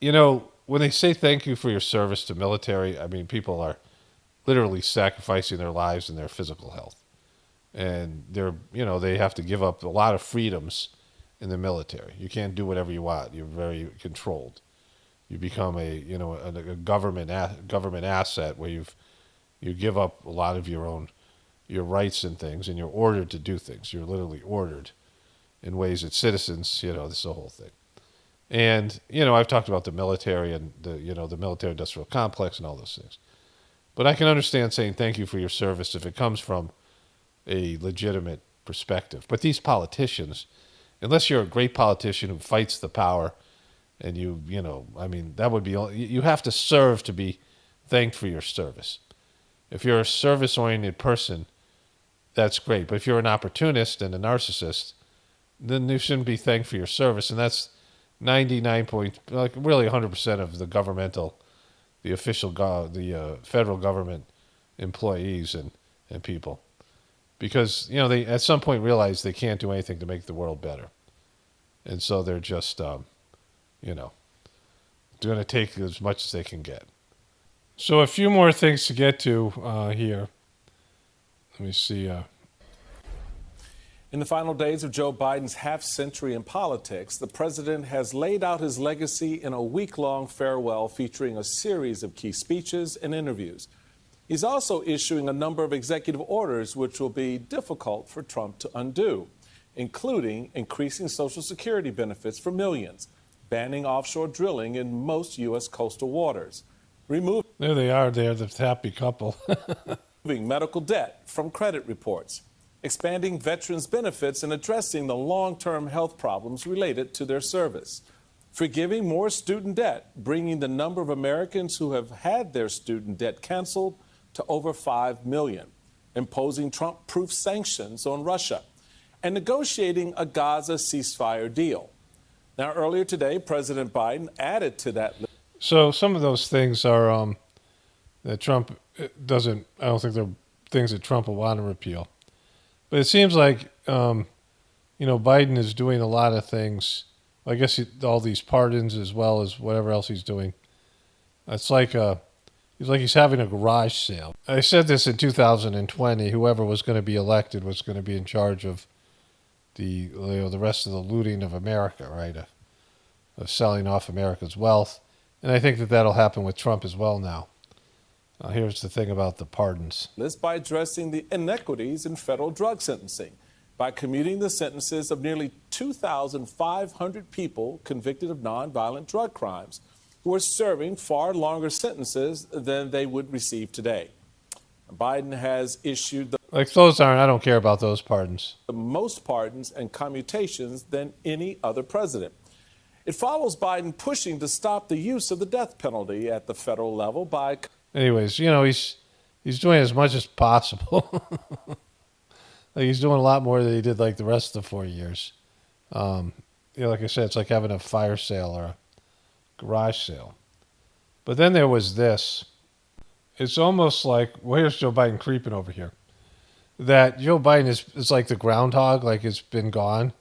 When they say thank you for your service to military, people are literally sacrificing their lives and their physical health. And they have to give up a lot of freedoms in the military. You can't do whatever you want. You're very controlled. You become a government asset where you give up a lot of your rights and things, and you're ordered to do things. You're literally ordered in ways that citizens, this is the whole thing. And I've talked about the military and the military industrial complex and all those things. But I can understand saying thank you for your service if it comes from a legitimate perspective. But these politicians, unless you're a great politician who fights the power, and that would be, you have to serve to be thanked for your service. If you're a service-oriented person, that's great. But if you're an opportunist and a narcissist, then you shouldn't be thanked for your service. And that's 99 really 100% of the governmental the official federal government employees and people, because they at some point realize they can't do anything to make the world better, and so they're just going to take as much as they can get. So a few more things to get to here. Let me see. In the final days of Joe Biden's half-century in politics, the president has laid out his legacy in a week-long farewell featuring a series of key speeches and interviews. He's also issuing a number of executive orders which will be difficult for Trump to undo, including increasing Social Security benefits for millions, banning offshore drilling in most U.S. coastal waters, there they are, they're the happy couple. removing medical debt from credit reports, expanding veterans' benefits and addressing the long-term health problems related to their service, forgiving more student debt, bringing the number of Americans who have had their student debt canceled to over 5 million, imposing Trump-proof sanctions on Russia, and negotiating a Gaza ceasefire deal. Now, earlier today, President Biden added to that list. So some of those things are that Trump doesn't, I don't think they're things that Trump will want to repeal. But it seems like, Biden is doing a lot of things. I guess all these pardons as well as whatever else he's doing. It's like he's having a garage sale. I said this in 2020. Whoever was going to be elected was going to be in charge of the rest of the looting of America, right? Of selling off America's wealth. And I think that'll happen with Trump as well now. Here's the thing about the pardons. This by addressing the inequities in federal drug sentencing, by commuting the sentences of nearly 2,500 people convicted of nonviolent drug crimes who are serving far longer sentences than they would receive today. Biden has issued I don't care about those pardons. The most pardons and commutations than any other president. It follows Biden pushing to stop the use of the death penalty at the federal level by... Anyways, he's doing as much as possible. Like he's doing a lot more than he did like the rest of the 4 years. Like I said, it's like having a fire sale or a garage sale. But then there was this. It's almost like, here's Joe Biden creeping over here. That Joe Biden is like the groundhog, like it's been gone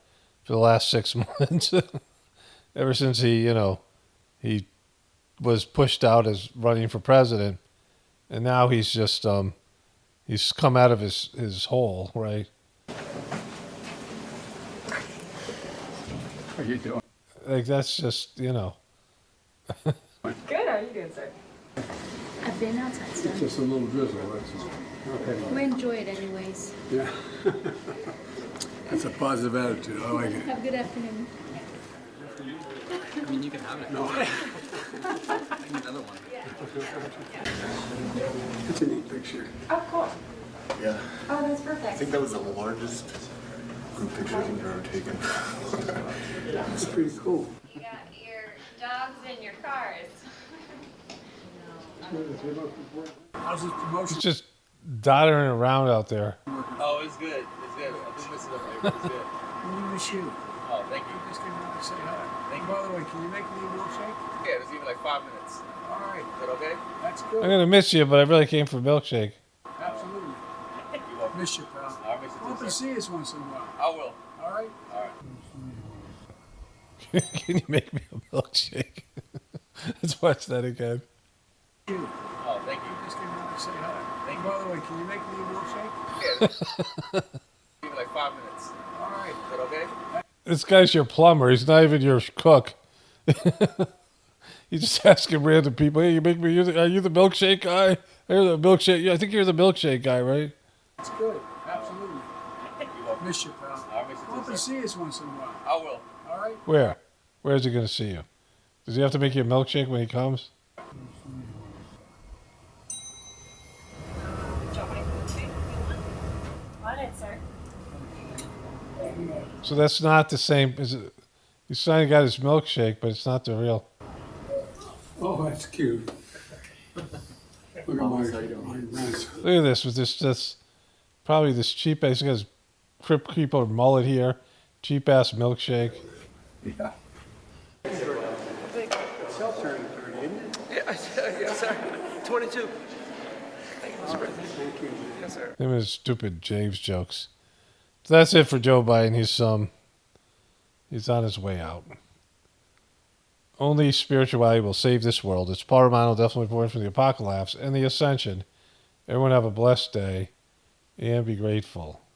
for the last 6 months. Ever since he was pushed out as running for president, and now he's just he's come out of his hole, right? How are you doing? Like that's just Good. How are you doing, sir? I've been outside, sir. Just a little drizzle. Okay. We enjoy it anyways. Yeah. That's a positive attitude. I like it. Have a good afternoon. I mean, you can have it. No. I need another one. It's a neat picture. Oh, cool. Yeah. Oh, that's perfect. I think that was the largest group picture I think I've ever taken. It's pretty cool. You got your dogs and your cars. How's this promotion? it's just doddering around out there. Oh, it's good. It's good. I just missed it up there, but it's good. We miss you. Oh, thank you. Just came out to say hi. Thank you. By the way, can you make me a milkshake? Yeah, there's even like 5 minutes. All right. Is that okay? That's good. I'm gonna miss you, but I really came for a milkshake. Absolutely. You're welcome. Miss you, pal. I'll miss you Hope too, to sir. see us once in a while. I will. All right? All right. Can you make me a milkshake? Let's watch that again. You. Oh, thank you. Just came out to say hi. Thank you. By the way, can you make me a milkshake? Yeah, even like 5 minutes. All right. Is that okay? This guy's your plumber. He's not even your cook. You just asking random people, hey, are you the milkshake guy? You're the milkshake. Yeah, I think you're the milkshake guy, right? That's good. Absolutely. You're welcome. Miss you, pal. I'll miss you Hope too, to sir. see us once in a while. I will. All right? Where? Where is he going to see you? Does he have to make you a milkshake when he comes? On it, sir. So that's not the same. He's trying to get his milkshake, but it's not the real. Oh, that's cute. Look at my grandson. Look at this with this probably this cheap ass. He got his creeper mullet here, cheap ass milkshake. Yeah. It's self-turning 30, isn't it? Yeah, Yes, sir. 22. Thank you, Mr. President. Thank you. Yes, sir. Him and his stupid James jokes. So that's it for Joe Biden. He's on his way out. Only spirituality will save this world. It's Paul Romano, definitely important for the apocalypse and the ascension. Everyone have a blessed day and be grateful.